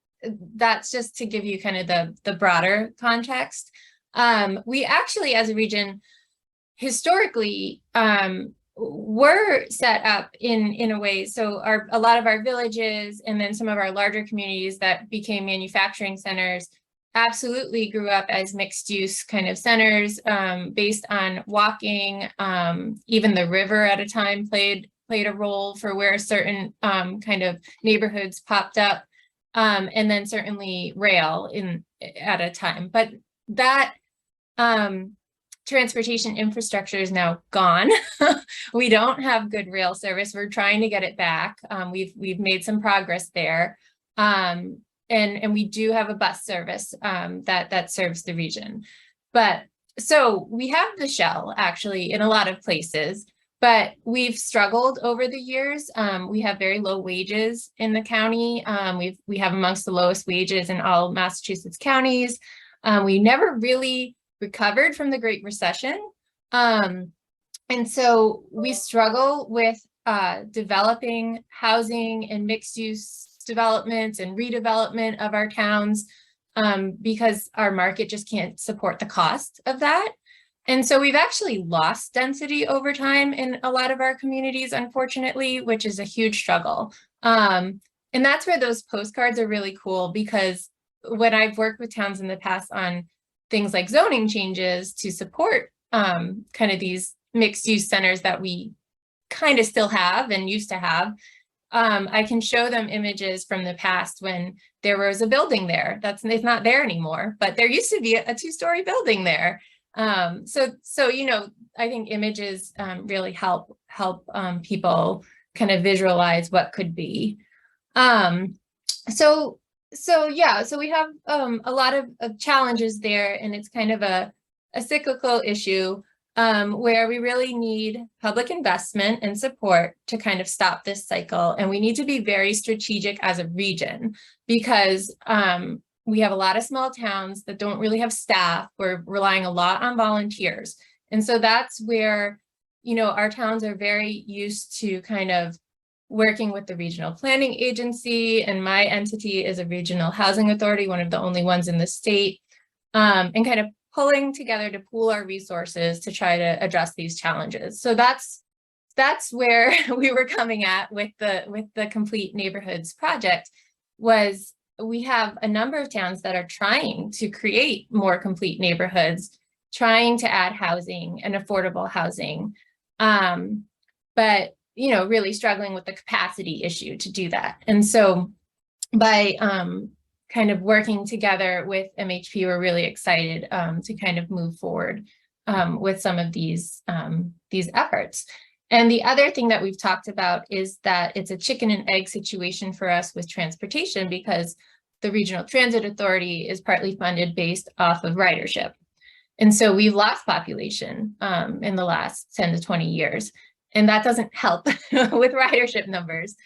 just to give you kind of the broader context. We actually, as a region, historically, were set up in a way. So a lot of our villages and then some of our larger communities that became manufacturing centers absolutely grew up as mixed use kind of centers based on walking. Even the river at a time played a role for where certain kind of neighborhoods popped up, and then certainly rail at a time. But that transportation infrastructure is now gone. We don't have good rail service. We're trying to get it back. We've made some progress there, and we do have a bus service that serves the region. But so we have the shell actually in a lot of places. But we've struggled over the years. We have very low wages in the county. We have amongst the lowest wages in all Massachusetts counties. We never really recovered from the Great Recession. And so we struggle with developing housing and mixed use developments and redevelopment of our towns because our market just can't support the cost of that. And so we've actually lost density over time in a lot of our communities, unfortunately, which is a huge struggle. And that's where those postcards are really cool, because when I've worked with towns in the past on things like zoning changes to support kind of these mixed use centers that we kind of still have and used to have, I can show them images from the past when there was a building there. It's not there anymore, but there used to be a 2-story building there. So I think images really help people kind of visualize what could be. So we have a lot of challenges there, and it's kind of a cyclical issue where we really need public investment and support to kind of stop this cycle. And we need to be very strategic as a region, because we have a lot of small towns that don't really have staff. We're relying a lot on volunteers. And so that's where, our towns are very used to kind of working with the regional planning agency. And my entity is a regional housing authority, one of the only ones in the state, and kind of pulling together to pool our resources to try to address these challenges. So that's where we were coming at with the Complete Neighborhoods project. Was we have a number of towns that are trying to create more complete neighborhoods, trying to add housing and affordable housing, but really struggling with the capacity issue to do that. And so by kind of working together with MHP, we're really excited to kind of move forward with some of these efforts. And the other thing that we've talked about is that it's a chicken and egg situation for us with transportation, because the Regional Transit Authority is partly funded based off of ridership. And so we've lost population in the last 10 to 20 years, and that doesn't help with ridership numbers.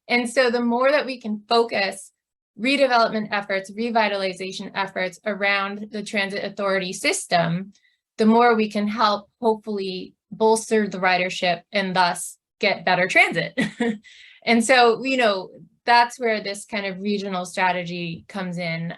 And so the more that we can focus redevelopment efforts, revitalization efforts around the transit authority system, the more we can help hopefully bolster the ridership and thus get better transit. And so, that's where this kind of regional strategy comes in.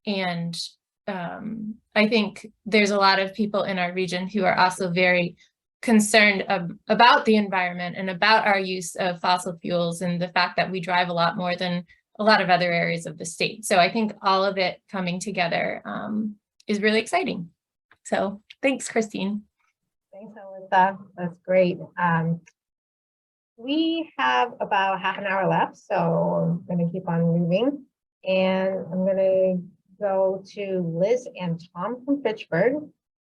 And I think there's a lot of people in our region who are also very concerned about the environment and about our use of fossil fuels, and the fact that we drive a lot more than a lot of other areas of the state. So I think all of it coming together is really exciting. So thanks, Christine. Thanks, Alyssa. That's great. We have about half an hour left, so I'm going to keep on moving. And I'm going to go to Liz and Tom from Fitchburg.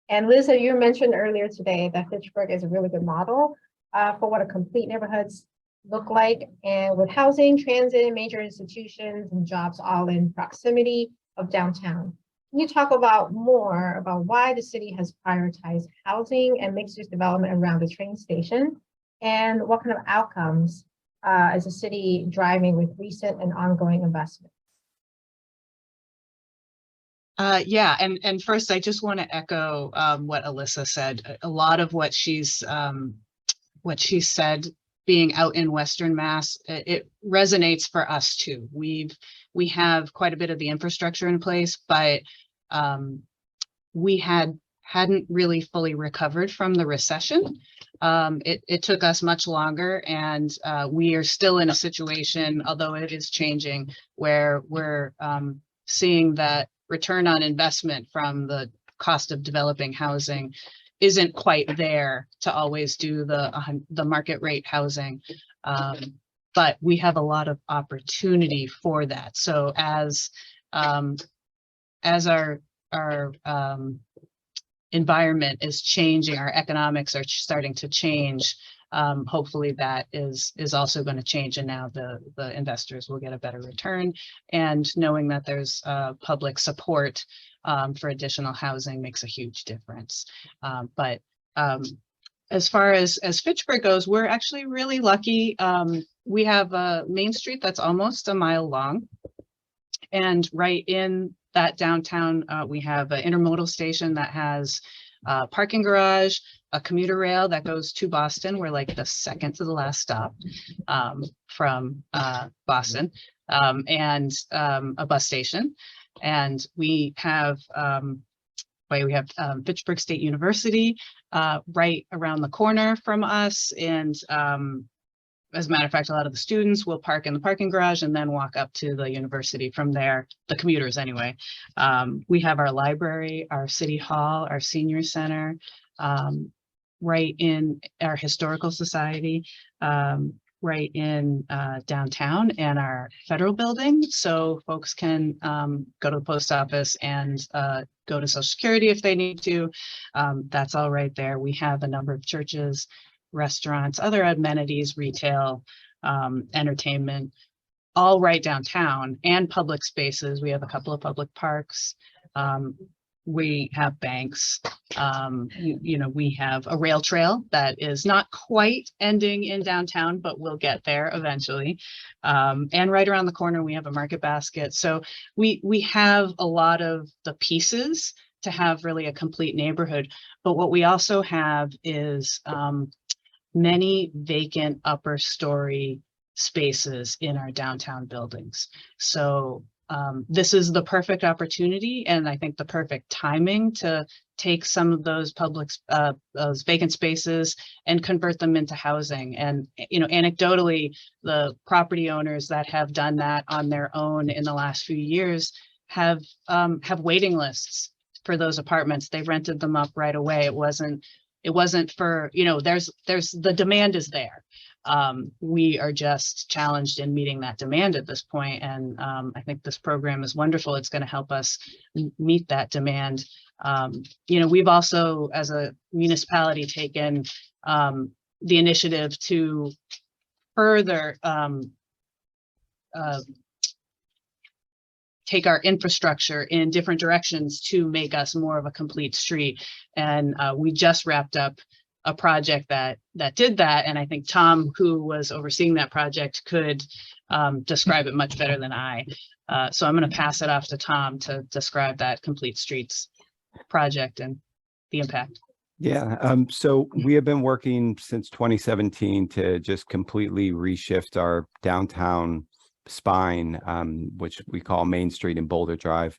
And Liz, as you mentioned earlier today, that Fitchburg is a really good model for what a complete neighborhoods look like, and with housing, transit, major institutions, and jobs all in proximity of downtown. Can you talk about more about why the city has prioritized housing and mixed-use development around the train station, and what kind of outcomes is the city driving with recent and ongoing investment? Yeah, and first I just want to echo what Alyssa said. A lot of what she said, being out in Western Mass, it resonates for us too. We have quite a bit of the infrastructure in place, but we hadn't really fully recovered from the recession. It took us much longer, and we are still in a situation, although it is changing, where we're seeing that return on investment from the cost of developing housing isn't quite there to always do the market rate housing. But we have a lot of opportunity for that. So as our environment is changing, our economics are starting to change. Hopefully that is also going to change, and now the investors will get a better return. And knowing that there's public support for additional housing makes a huge difference. But as far as Fitchburg goes, we're actually really lucky. We have a Main Street that's almost a mile long, and right in that downtown, we have an intermodal station that has a parking garage, a commuter rail that goes to Boston. We're like the second to the last stop from Boston, and a bus station. And we have Fitchburg State University right around the corner from us. And as a matter of fact, a lot of the students will park in the parking garage and then walk up to the university from there, the commuters anyway. We have our library, our city hall, our senior center, right in our historical society, right in downtown, and our federal building. So folks can go to the post office and go to Social Security if they need to. That's all right there. We have a number of churches, restaurants, other amenities, retail, entertainment, all right downtown, and public spaces. We have a couple of public parks. We have banks. We have a rail trail that is not quite ending in downtown, but we'll get there eventually. And right around the corner, we have a market basket. So we have a lot of the pieces to have really a complete neighborhood. But what we also have is many vacant upper story spaces in our downtown buildings. So this is the perfect opportunity, and I think the perfect timing to take some of those those vacant spaces and convert them into housing. And anecdotally, the property owners that have done that on their own in the last few years have waiting lists for those apartments. They rented them up right away. It wasn't for, there's the demand is there. We are just challenged in meeting that demand at this point. And I think this program is wonderful. It's going to help us meet that demand. We've also, as a municipality, taken the initiative to further take our infrastructure in different directions to make us more of a complete street. And we just wrapped up a project that did that. And I think Tom, who was overseeing that project, could describe it much better than I. So I'm going to pass it off to Tom to describe that complete streets project and the impact. Yeah, so we have been working since 2017 to just completely reshift our downtown spine, which we call Main Street and Boulder Drive.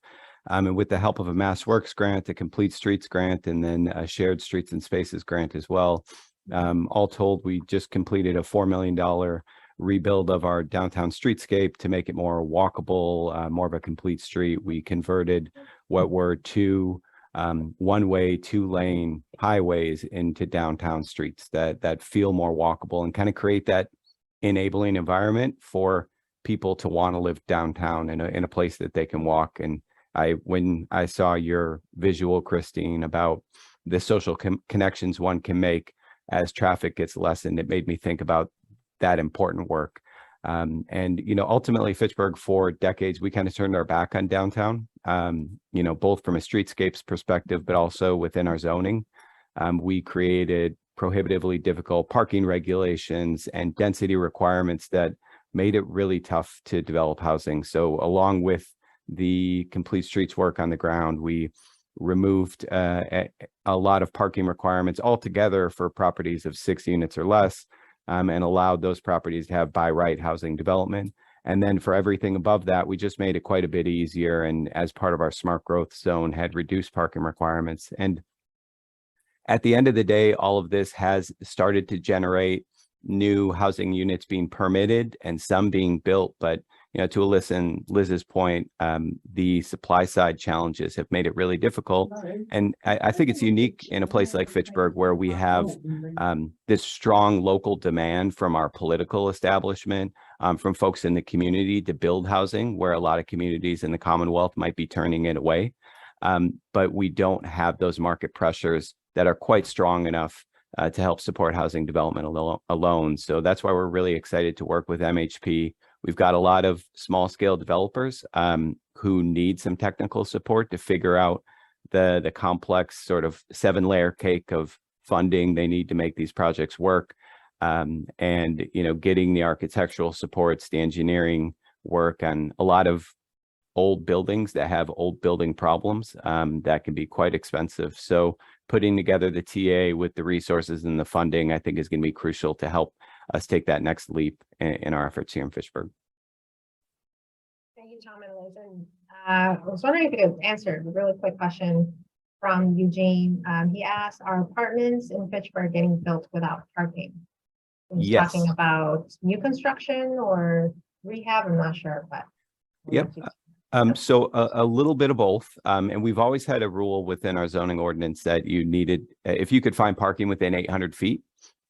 And with the help of a Mass Works grant, a Complete Streets grant, and then a Shared Streets and Spaces grant as well. All told, we just completed a $4 million rebuild of our downtown streetscape to make it more walkable, more of a complete street. We converted what were two one-way, two-lane highways into downtown streets that feel more walkable and kind of create that enabling environment for people to want to live downtown in a place that they can walk. And when I saw your visual, Christine, about the social connections one can make as traffic gets lessened, it made me think about that important work. And, you know, ultimately Fitchburg, for decades, we kind of turned our back on downtown, you know, both from a streetscapes perspective, but also within our zoning. We created prohibitively difficult parking regulations and density requirements that made it really tough to develop housing. So along with the complete streets work on the ground, we removed a lot of parking requirements altogether for properties of 6 units or less, and allowed those properties to have by right housing development. And then for everything above that, we just made it quite a bit easier. And as part of our smart growth zone, had reduced parking requirements. And at the end of the day, all of this has started to generate new housing units being permitted and some being built. But, you know, to Alyssa and Liz's point, the supply side challenges have made it really difficult. And I think it's unique in a place like Fitchburg, where we have this strong local demand from our political establishment, from folks in the community to build housing, where a lot of communities in the Commonwealth might be turning it away. But we don't have those market pressures that are quite strong enough to help support housing development alone. So that's why we're really excited to work with MHP. We've got a lot of small scale developers who need some technical support to figure out the complex sort of 7-layer cake of funding they need to make these projects work. And, you know, getting the architectural supports, the engineering work, and a lot of old buildings that have old building problems that can be quite expensive. So putting together the TA with the resources and the funding, I think, is going to be crucial to help us take that next leap in our efforts here in Fitchburg. Thank you, Tom and Liz. I was wondering if you could answer a really quick question from Eugene. He asked, are apartments in Fitchburg getting built without parking? He's Yes. talking about new construction or rehab, I'm not sure, but. Yep. So a little bit of both. And we've always had a rule within our zoning ordinance that you needed, if you could find parking within 800 feet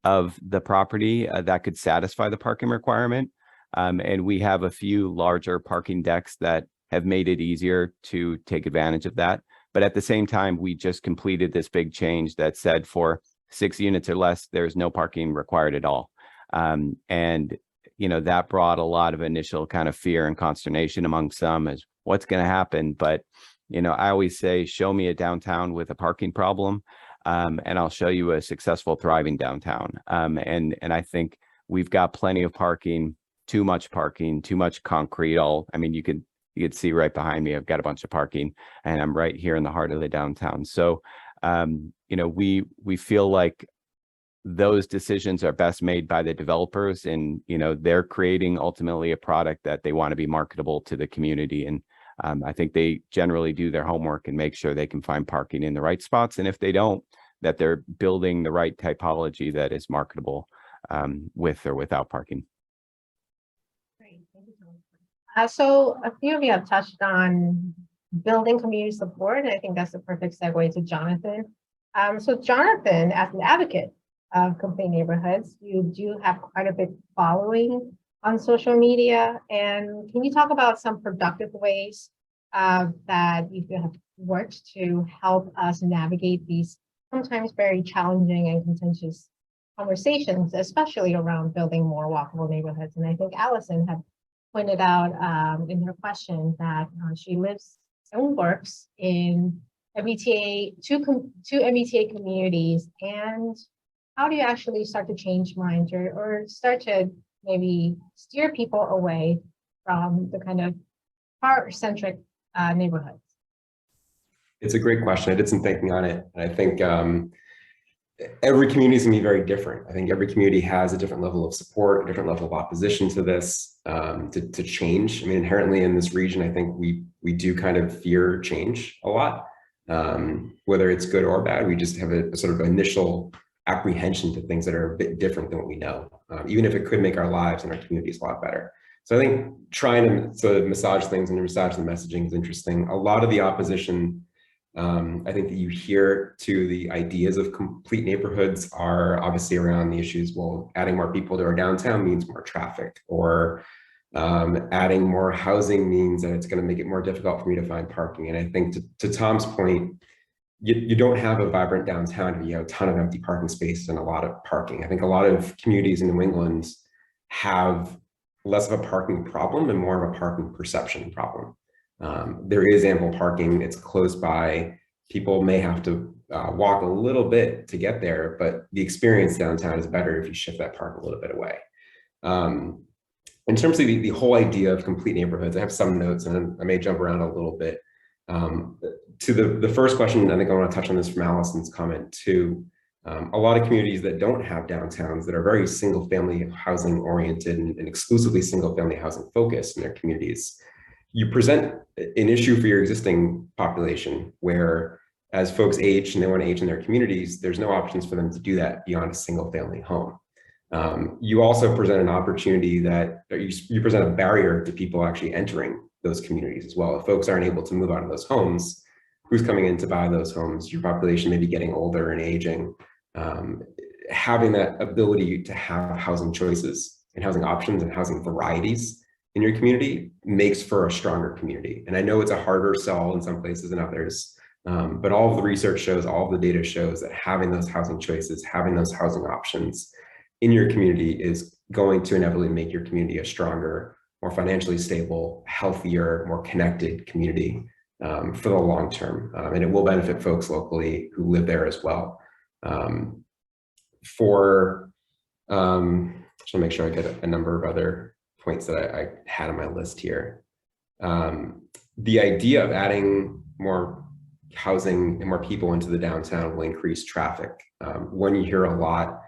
of the property, that could satisfy the parking requirement. And we have a few larger parking decks that have made it easier to take advantage of that. But at the same time, we just completed this big change that said for 6 units or less, there's no parking required at all. And, you know, that brought a lot of initial kind of fear and consternation among some as what's going to happen. But, you know, I always say, show me a downtown with a parking problem, and I'll show you a successful, thriving downtown. And I think we've got plenty of parking, too much concrete. I mean, you could see right behind me, I've got a bunch of parking, and I'm right here in the heart of the downtown. So, you know, we feel like those decisions are best made by the developers, and, you know, they're creating ultimately a product that they want to be marketable to the community. And I think they generally do their homework and make sure they can find parking in the right spots. And if they don't, that they're building the right typology that is marketable with or without parking. Great, thank you, Tom. So a few of you have touched on building community support, and I think that's the perfect segue to Jonathan. So Jonathan, as an advocate of complete neighborhoods, you do have quite a bit following on social media. And can you talk about some productive ways that you have worked to help us navigate these sometimes very challenging and contentious conversations, especially around building more walkable neighborhoods? And I think Allison had pointed out in her question that she lives and works in MBTA, two MBTA communities. And how do you actually start to change minds or start to maybe steer people away from the kind of car-centric neighborhoods? It's a great question. I did some thinking on it. And I think every community is going to be very different. I think every community has a different level of support, a different level of opposition to this, to change. I mean, inherently in this region, I think we do kind of fear change a lot, whether it's good or bad. We just have a sort of initial apprehension to things that are a bit different than what we know, even if it could make our lives and our communities a lot better. So I think trying to sort of massage things and massage the messaging is interesting. A lot of the opposition, I think, that you hear to the ideas of complete neighborhoods are obviously around the issues, well, adding more people to our downtown means more traffic, or adding more housing means that it's going to make it more difficult for me to find parking. And I think to Tom's point, you don't have a vibrant downtown if you have a ton of empty parking spaces and a lot of parking. I think a lot of communities in New England have less of a parking problem and more of a parking perception problem. There is ample parking, it's close by. People may have to walk a little bit to get there, but the experience downtown is better if you shift that park a little bit away. In terms of the whole idea of complete neighborhoods, I have some notes and I may jump around a little bit. To the first question, I think I want to touch on this from Allison's comment too. A lot of communities that don't have downtowns, that are very single family housing oriented and exclusively single family housing focused in their communities, you present an issue for your existing population where, as folks age and they want to age in their communities, there's no options for them to do that beyond a single family home. You also present an opportunity that you present a barrier to people actually entering those communities as well. If folks aren't able to move out of those homes, who's coming in to buy those homes? Your population may be getting older and aging. Having that ability to have housing choices and housing options and housing varieties in your community makes for a stronger community. And I know it's a harder sell in some places than others, but all of the research shows, all of the data shows that having those housing choices, having those housing options in your community is going to inevitably make your community a stronger, more financially stable, healthier, more connected community for the long term. And it will benefit folks locally who live there as well. Just want to make sure I get a number of other points that I had on my list here. The idea of adding more housing and more people into the downtown will increase traffic. One you hear a lot,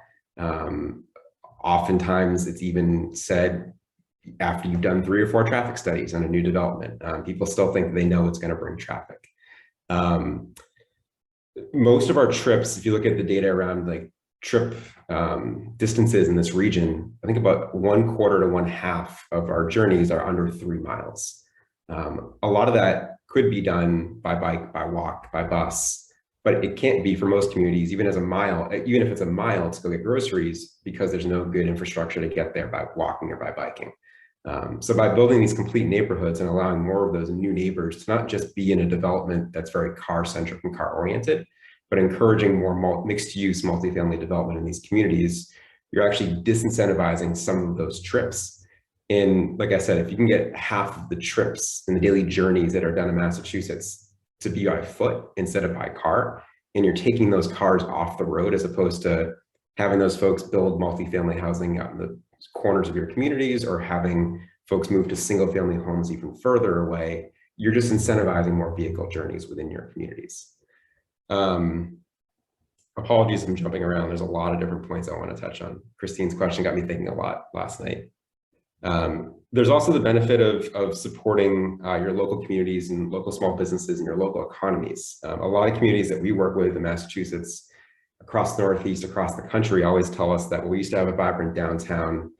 oftentimes it's even said after you've done 3 or 4 traffic studies on a new development, people still think they know it's going to bring traffic. Most of our trips, if you look at the data around like trip distances in this region, I think about 1/4 to 1/2 of our journeys are under 3 miles. A lot of that could be done by bike, by walk, by bus, but it can't be for most communities, even if it's a mile to go get groceries, because there's no good infrastructure to get there by walking or by biking. So by building these complete neighborhoods and allowing more of those new neighbors to not just be in a development that's very car-centric and car-oriented, but encouraging more mixed-use multifamily development in these communities, you're actually disincentivizing some of those trips. And like I said, if you can get half of the trips and the daily journeys that are done in Massachusetts to be by foot instead of by car, and you're taking those cars off the road as opposed to having those folks build multifamily housing out in the corners of your communities or having folks move to single family homes even further away, you're just incentivizing more vehicle journeys within your communities. Apologies, I'm jumping around. There's a lot of different points I want to touch on. Christine's question got me thinking a lot last night. There's also the benefit of supporting your local communities and local small businesses and your local economies. A lot of communities that we work with in Massachusetts, across the Northeast, across the country, always tell us that we used to have a vibrant downtown.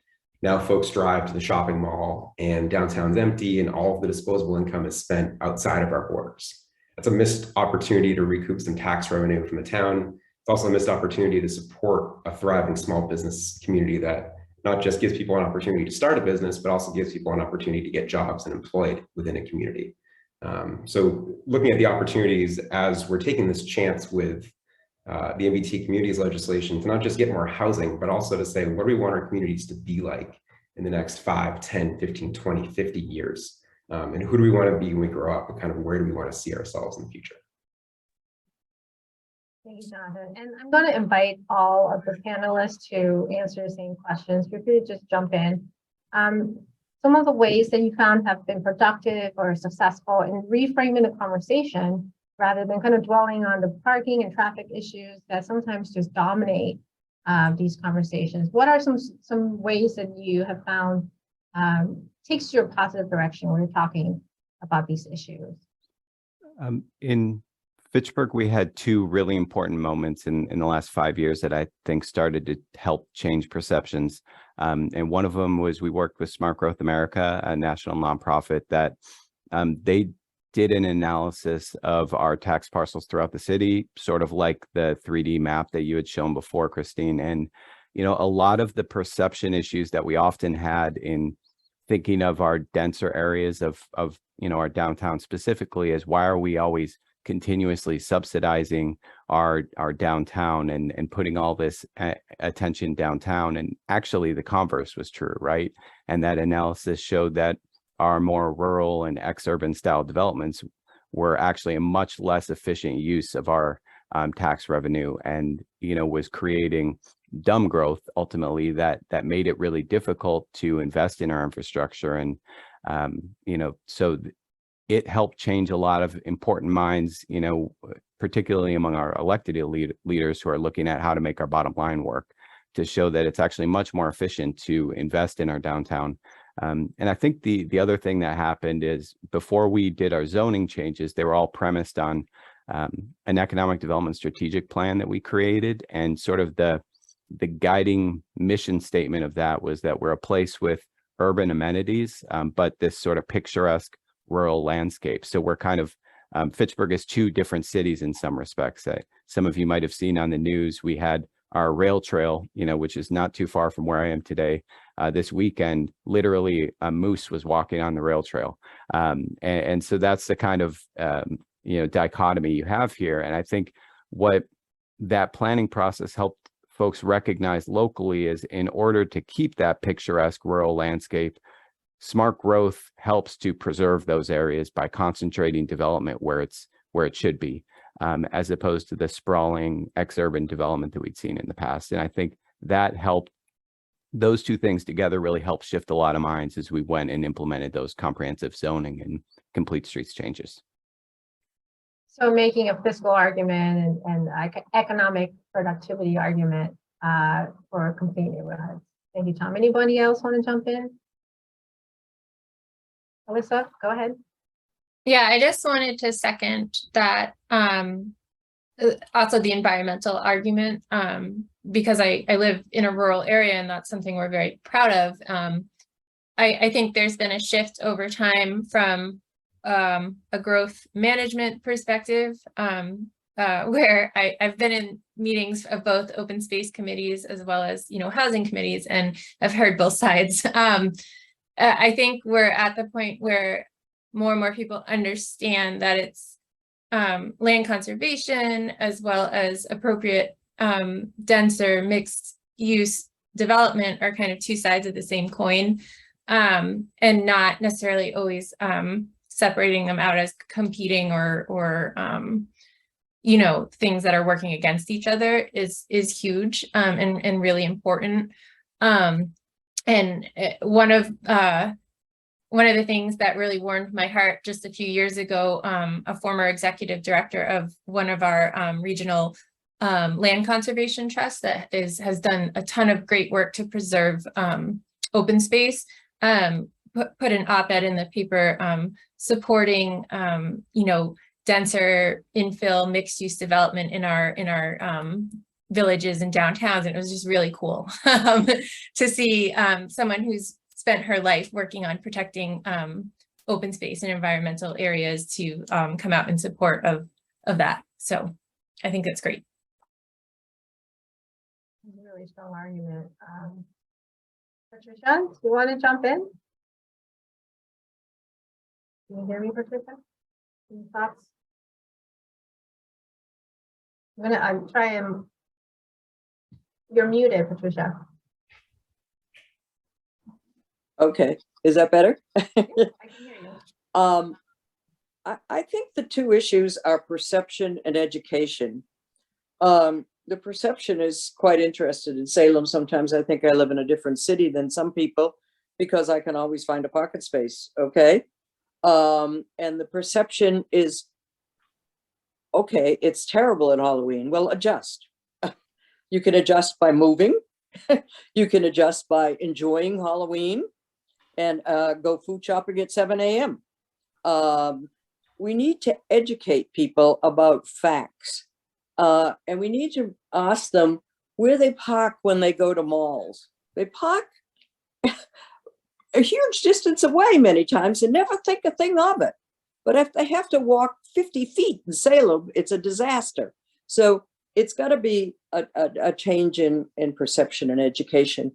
Now folks drive to the shopping mall and downtown's empty and all of the disposable income is spent outside of our borders. That's a missed opportunity to recoup some tax revenue from the town. It's also a missed opportunity to support a thriving small business community that not just gives people an opportunity to start a business, but also gives people an opportunity to get jobs and employed within a community. So looking at the opportunities as we're taking this chance with the MBTA communities legislation to not just get more housing, but also to say, what do we want our communities to be like in the next 5, 10, 15, 20, 50 years? And who do we want to be when we grow up, and kind of where do we want to see ourselves in the future? Thank you, Jonathan. And I'm going to invite all of the panelists to answer the same questions. Feel free to just jump in. Some of the ways that you found have been productive or successful in reframing the conversation rather than kind of dwelling on the parking and traffic issues that sometimes just dominate these conversations. What are some ways that you have found takes you a positive direction when you're talking about these issues? In Fitchburg, we had two really important moments in the last 5 years that I think started to help change perceptions. And one of them was we worked with Smart Growth America, a national nonprofit that they did an analysis of our tax parcels throughout the city, sort of like the 3D map that you had shown before, Christine. And, you know, a lot of the perception issues that we often had in thinking of our denser areas of you know, our downtown specifically is why are we always continuously subsidizing our downtown and putting all this attention downtown? And actually the converse was true, right? And that analysis showed that our more rural and ex-urban style developments were actually a much less efficient use of our tax revenue, and, you know, was creating dumb growth ultimately that made it really difficult to invest in our infrastructure. And you know, so it helped change a lot of important minds, you know, particularly among our elected leaders who are looking at how to make our bottom line work, to show that it's actually much more efficient to invest in our downtown. And I think the other thing that happened is before we did our zoning changes, they were all premised on an economic development strategic plan that we created, and sort of the guiding mission statement of that was that we're a place with urban amenities, but this sort of picturesque rural landscape. So we're kind of, Fitchburg is two different cities in some respects. Some of you might have seen on the news, we had our rail trail, you know, which is not too far from where I am today. This weekend, literally a moose was walking on the rail trail. And so that's the kind of, you know, dichotomy you have here. And I think what that planning process helped folks recognize locally is, in order to keep that picturesque rural landscape, smart growth helps to preserve those areas by concentrating development where it should be, as opposed to the sprawling ex-urban development that we'd seen in the past. And I think that helped, those two things together really helped shift a lot of minds as we went and implemented those comprehensive zoning and complete streets changes. So making a fiscal argument and economic productivity argument for complete neighborhoods. Thank you, Tom. Anybody else want to jump in? Alyssa, go ahead. Yeah, I just wanted to second that, also the environmental argument, because I live in a rural area and that's something we're very proud of. I think there's been a shift over time from a growth management perspective, where I've been in meetings of both open space committees as well as, you know, housing committees, and I've heard both sides. I think we're at the point where more and more people understand that it's land conservation as well as appropriate denser mixed use development are kind of two sides of the same coin, and not necessarily always separating them out as competing or you know, things that are working against each other is huge, and really important. And one of the things that really warmed my heart just a few years ago, a former executive director of one of our regional land conservation trusts that has done a ton of great work to preserve open space, put an op-ed in the paper supporting you know, denser infill mixed use development in our villages and downtowns. And it was just really cool to see someone who's spent her life working on protecting open space and environmental areas to come out in support of that. So I think that's great. Really strong argument. Patricia, do you want to jump in? Can you hear me, Patricia? Any thoughts? I'm try and you're muted, Patricia. Okay, is that better? I can hear you. I think the two issues are perception and education. The perception is quite interested in Salem. Sometimes I think I live in a different city than some people because I can always find a parking space, okay? And the perception is, okay, it's terrible at Halloween. Well, adjust. You can adjust by moving. You can adjust by enjoying Halloween and go food shopping at 7 a.m. we need to educate people about facts. And we need to ask them where they park when they go to malls. They park a huge distance away many times and never think a thing of it. But if they have to walk 50 feet in Salem, it's a disaster. So it's got to be a change in perception and education.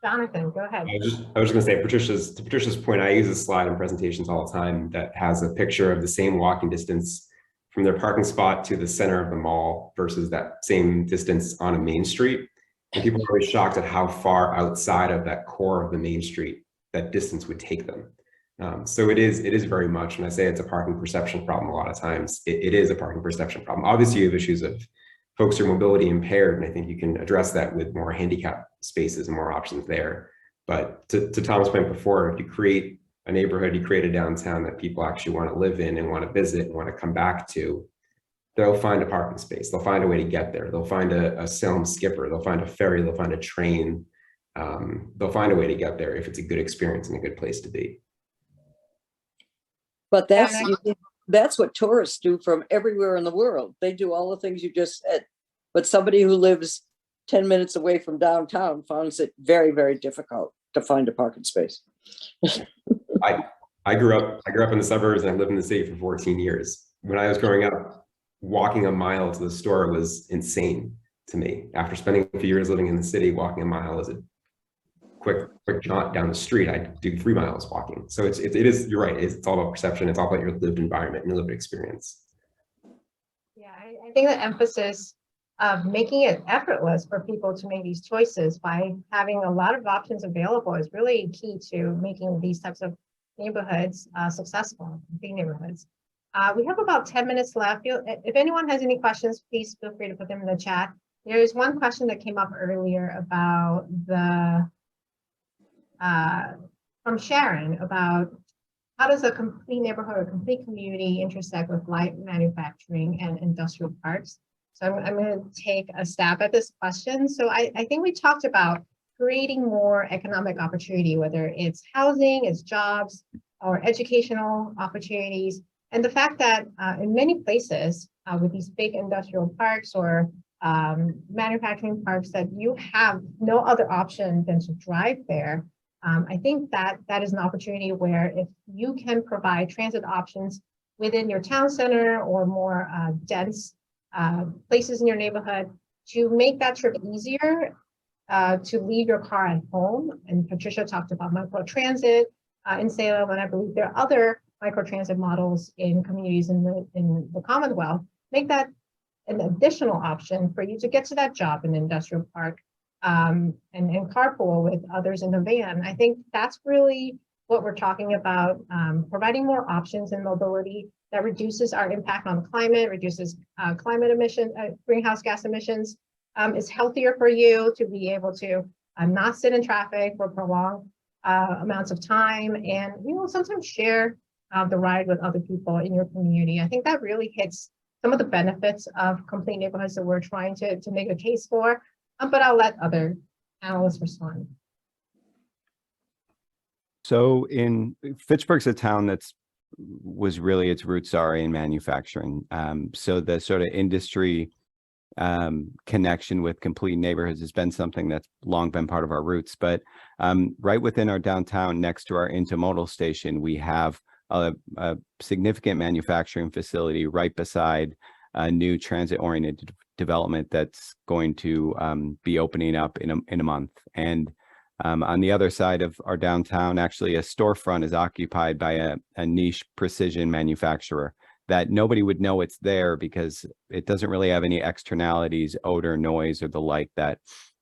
Jonathan, go ahead. I was just going to say, to Patricia's point, I use a slide in presentations all the time that has a picture of the same walking distance from their parking spot to the center of the mall versus that same distance on a main street. And people are always shocked at how far outside of that core of the main street that distance would take them. So it is very much, when I say it's a parking perception problem, a lot of times it is a parking perception problem. Obviously, you have issues of folks who are mobility impaired, and I think you can address that with more handicap spaces and more options there. But to Tom's point before, if you create a neighborhood, you create a downtown that people actually want to live in and want to visit and want to come back to, they'll find a parking space. They'll find a way to get there. They'll find a Salem skipper. They'll find a ferry. They'll find a train. They'll find a way to get there if it's a good experience and a good place to be. But that's what tourists do from everywhere in the world. They do all the things you just said. But somebody who lives 10 minutes away from downtown finds it very, very difficult to find a parking space. I grew up in the suburbs and I lived in the city for 14 years. When I was growing up, walking a mile to the store was insane to me. After spending a few years living in the city, walking a mile is a quick jaunt down the street. I do 3 miles walking. So it is, you're right. It's all about perception. It's all about your lived environment and your lived experience. Yeah, I think the emphasis of making it effortless for people to make these choices by having a lot of options available is really key to making these types of neighborhoods successful, big neighborhoods. We have about 10 minutes left. If anyone has any questions, please feel free to put them in the chat. There is one question that came up earlier about from Sharon about how does a complete neighborhood or complete community intersect with light manufacturing and industrial parks? So I'm going to take a stab at this question. So I think we talked about creating more economic opportunity, whether it's housing, it's jobs, or educational opportunities. And the fact that in many places with these big industrial parks or manufacturing parks that you have no other option than to drive there, I think that is an opportunity where if you can provide transit options within your town center or more dense places in your neighborhood to make that trip easier, to leave your car at home. And Patricia talked about microtransit in Salem, and I believe there are other microtransit models in communities in the Commonwealth. Make that an additional option for you to get to that job in the industrial park and carpool with others in the van. I think that's really what we're talking about, providing more options in mobility that reduces our impact on the climate, reduces climate emission, greenhouse gas emissions. It's healthier for you to be able to not sit in traffic for prolonged amounts of time, and sometimes share the ride with other people in your community. I think that really hits some of the benefits of complete neighborhoods that we're trying to make a case for. But I'll let other analysts respond. So in Fitchburg's a town was really its roots are in manufacturing. So the sort of industry connection with complete neighborhoods has been something that's long been part of our roots. But right within our downtown, next to our intermodal station, we have a significant manufacturing facility right beside a new transit-oriented development that's going to be opening up in a month. And on the other side of our downtown, actually a storefront is occupied by a niche precision manufacturer that nobody would know it's there because it doesn't really have any externalities, odor, noise, or the like that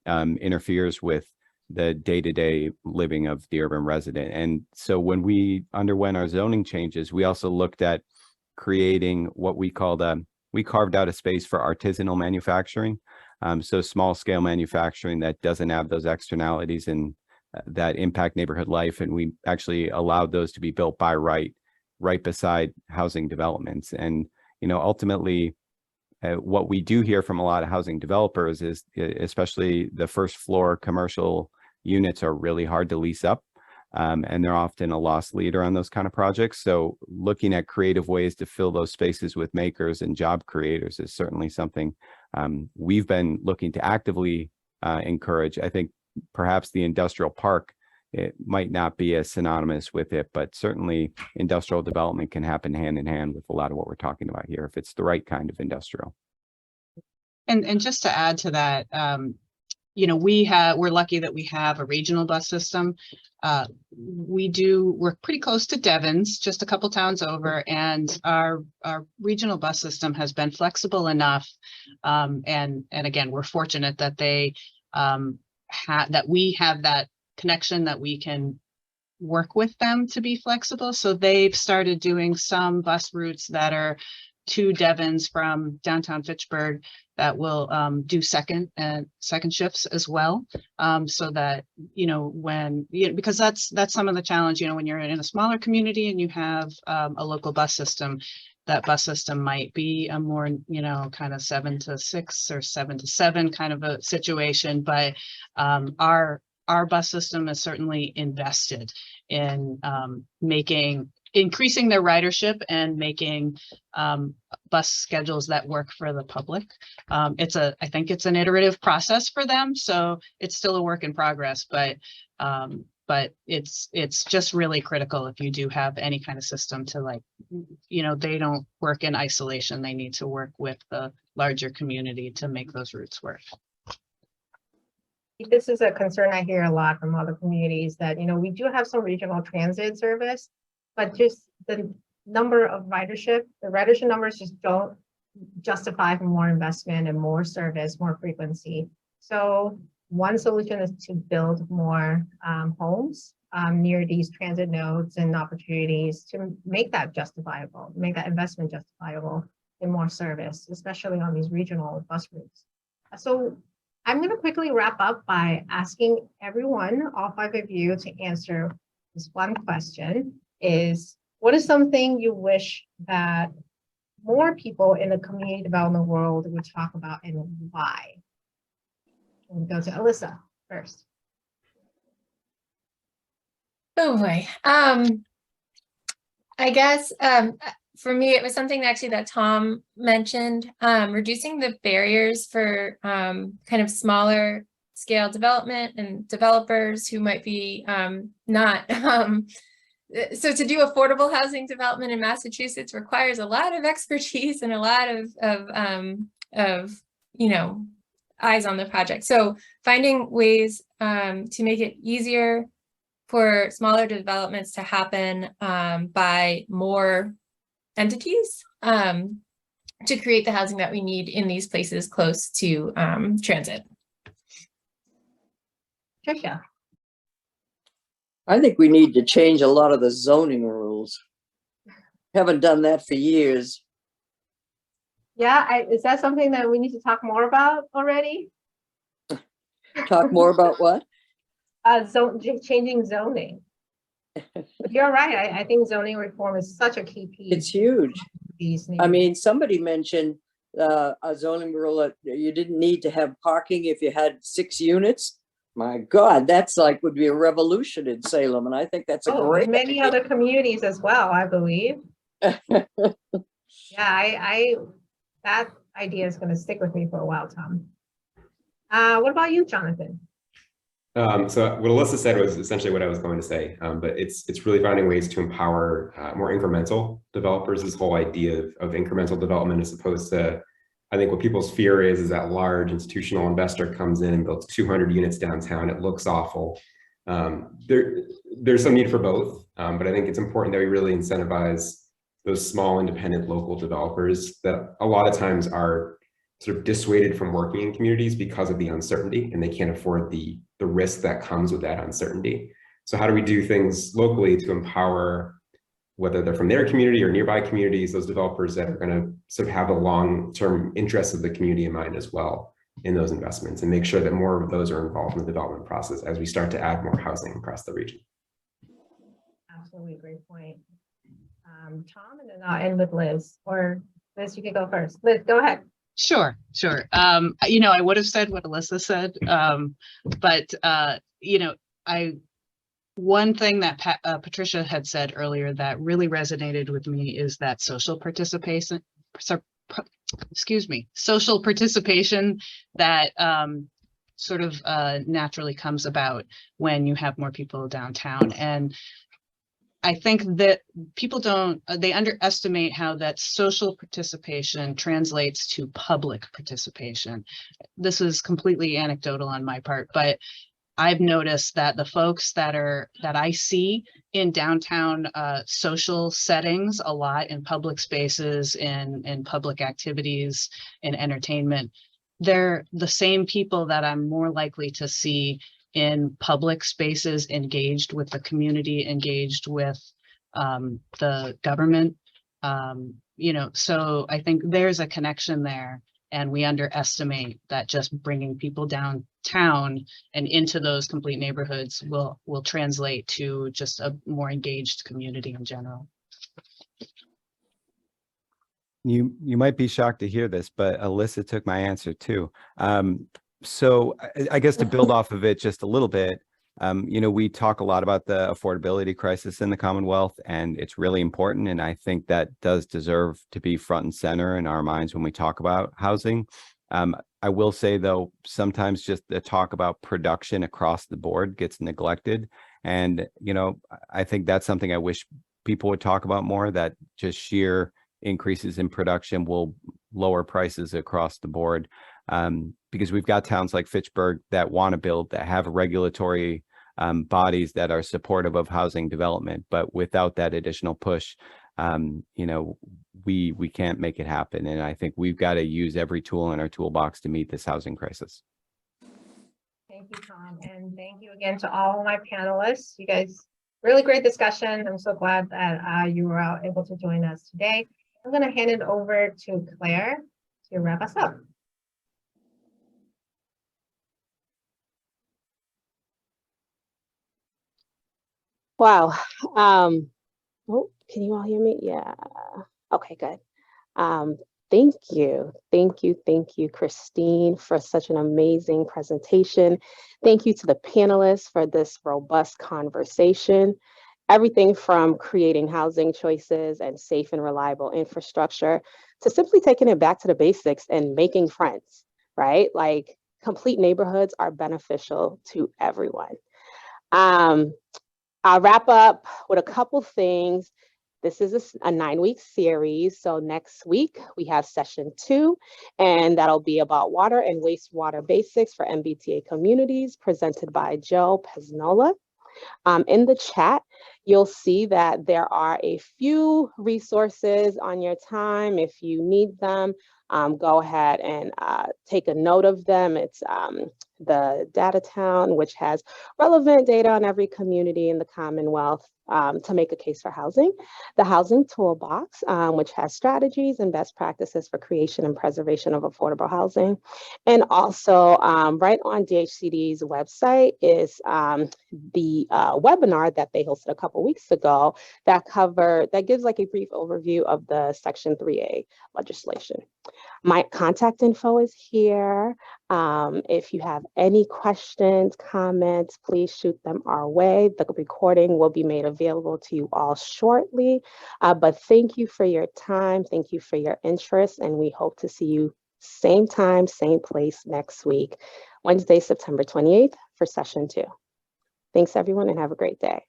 interferes with the day-to-day living of the urban resident. And so when we underwent our zoning changes, we also looked at creating what we called we carved out a space for artisanal manufacturing. So small scale manufacturing that doesn't have those externalities and that impact neighborhood life. And we actually allowed those to be built by right beside housing developments. And, ultimately what we do hear from a lot of housing developers is, especially the first floor commercial units are really hard to lease up. and they're often a loss leader on those kind of projects. So looking at creative ways to fill those spaces with makers and job creators is certainly something we've been looking to actively encourage. I think perhaps the industrial park, it might not be as synonymous with it, but certainly industrial development can happen hand in hand with a lot of what we're talking about here, if it's the right kind of industrial. And just to add to that, you know, we're lucky that we have a regional bus system. We're pretty close to Devon's, just a couple towns over, and our regional bus system has been flexible enough. And again, we're fortunate that that we have that connection, that we can work with them to be flexible. So they've started doing some bus routes that are to Devon's from downtown Fitchburg that will do second shifts as well. So that, you know, because that's some of the challenge, you know, when you're in a smaller community and you have a local bus system, that bus system might be a more, you know, kind of 7 to 6 or 7 to 7 kind of a situation. But our bus system is certainly invested in increasing their ridership and making bus schedules that work for the public. I think it's an iterative process for them, so it's still a work in progress, but it's just really critical if you do have any kind of system to, like, you know, they don't work in isolation. They need to work with the larger community to make those routes work. This is a concern I hear a lot from other communities, that, you know, we do have some regional transit service, but just the number of ridership numbers just don't justify for more investment and more service, more frequency. So one solution is to build more homes near these transit nodes and opportunities to make that justifiable, make that investment justifiable in more service, especially on these regional bus routes. So I'm going to quickly wrap up by asking everyone, all 5 of you, to answer this one question: is what is something you wish that more people in the community development world would talk about, and why? We'll go to Alyssa first. Oh boy. I guess for me, it was something actually that Tom mentioned, reducing the barriers for kind of smaller scale development and developers who might be not. So to do affordable housing development in Massachusetts requires a lot of expertise and a lot of you know, eyes on the project. So finding ways to make it easier for smaller developments to happen by more entities to create the housing that we need in these places close to transit. Patricia. I think we need to change a lot of the zoning rules. Haven't done that for years. Yeah, is that something that we need to talk more about already? Talk more about what? Changing zoning. You're right. I think zoning reform is such a key piece. It's huge. I mean, somebody mentioned a zoning rule that you didn't need to have parking if you had 6 units. My God, that's like would be a revolution in Salem, and I think that's a great. Many other communities as well, I believe. Yeah, that idea is going to stick with me for a while, Tom. What about you, Jonathan? So what Alyssa said was essentially what I was going to say, but it's really finding ways to empower more incremental developers. This whole idea of incremental development, as opposed to, I think what people's fear is that large institutional investor comes in and builds 200 units downtown. It looks awful. There's some need for both, but I think it's important that we really incentivize those small, independent, local developers that a lot of times are sort of dissuaded from working in communities because of the uncertainty, and they can't afford the risk that comes with that uncertainty. So how do we do things locally to empower, whether they're from their community or nearby communities, those developers that are going to sort of have the long-term interests of the community in mind as well in those investments, and make sure that more of those are involved in the development process as we start to add more housing across the region. Absolutely, great point. Tom, and then I'll end with Liz. Or Liz, you can go first. Liz, go ahead. Sure. You know, I would have said what Alyssa said, but you know, One thing that Patricia had said earlier that really resonated with me is that social participation, social participation that sort of naturally comes about when you have more people downtown. And I think that people they underestimate how that social participation translates to public participation. This is completely anecdotal on my part, but I've noticed that the folks that I see in downtown social settings a lot, in public spaces, in public activities, in entertainment, they're the same people that I'm more likely to see in public spaces, engaged with the community, engaged with the government. So I think there's a connection there. And we underestimate that just bringing people downtown and into those complete neighborhoods will translate to just a more engaged community in general. You might be shocked to hear this, but Alyssa took my answer too. So I guess to build off of it just a little bit, we talk a lot about the affordability crisis in the Commonwealth, and it's really important. And I think that does deserve to be front and center in our minds when we talk about housing. I will say, though, sometimes just the talk about production across the board gets neglected. And, I think that's something I wish people would talk about more, that just sheer increases in production will lower prices across the board. Because we've got towns like Fitchburg that want to build, that have regulatory bodies that are supportive of housing development, but without that additional push, we can't make it happen. And I think we've got to use every tool in our toolbox to meet this housing crisis. Thank you, Tom, and thank you again to all of my panelists. You guys, really great discussion. I'm so glad that you were able to join us today. I'm going to hand it over to Claire to wrap us up. Wow. Oh, can you all hear me? Yeah. Okay, good. Thank you, Christine, for such an amazing presentation. Thank you to the panelists for this robust conversation. Everything from creating housing choices and safe and reliable infrastructure to simply taking it back to the basics and making friends, right? Like, complete neighborhoods are beneficial to everyone. I'll wrap up with a couple things. This is a 9-week series. So next week we have session 2, and that'll be about water and wastewater basics for MBTA communities, presented by Joe Pesnola. In the chat, you'll see that there are a few resources on your time. If you need them, go ahead and take a note of them. It's the Data Town, which has relevant data on every community in the Commonwealth to make a case for housing. The Housing Toolbox, which has strategies and best practices for creation and preservation of affordable housing. And also right on DHCD's website is the webinar that they hosted a couple weeks ago that gives like a brief overview of the Section 3A legislation. My contact info is here. If you have any questions, comments, please shoot them our way. The recording will be made available to you all shortly. But thank you for your time. Thank you for your interest. And we hope to see you same time, same place next week, Wednesday, September 28th for session 2. Thanks, everyone, and have a great day.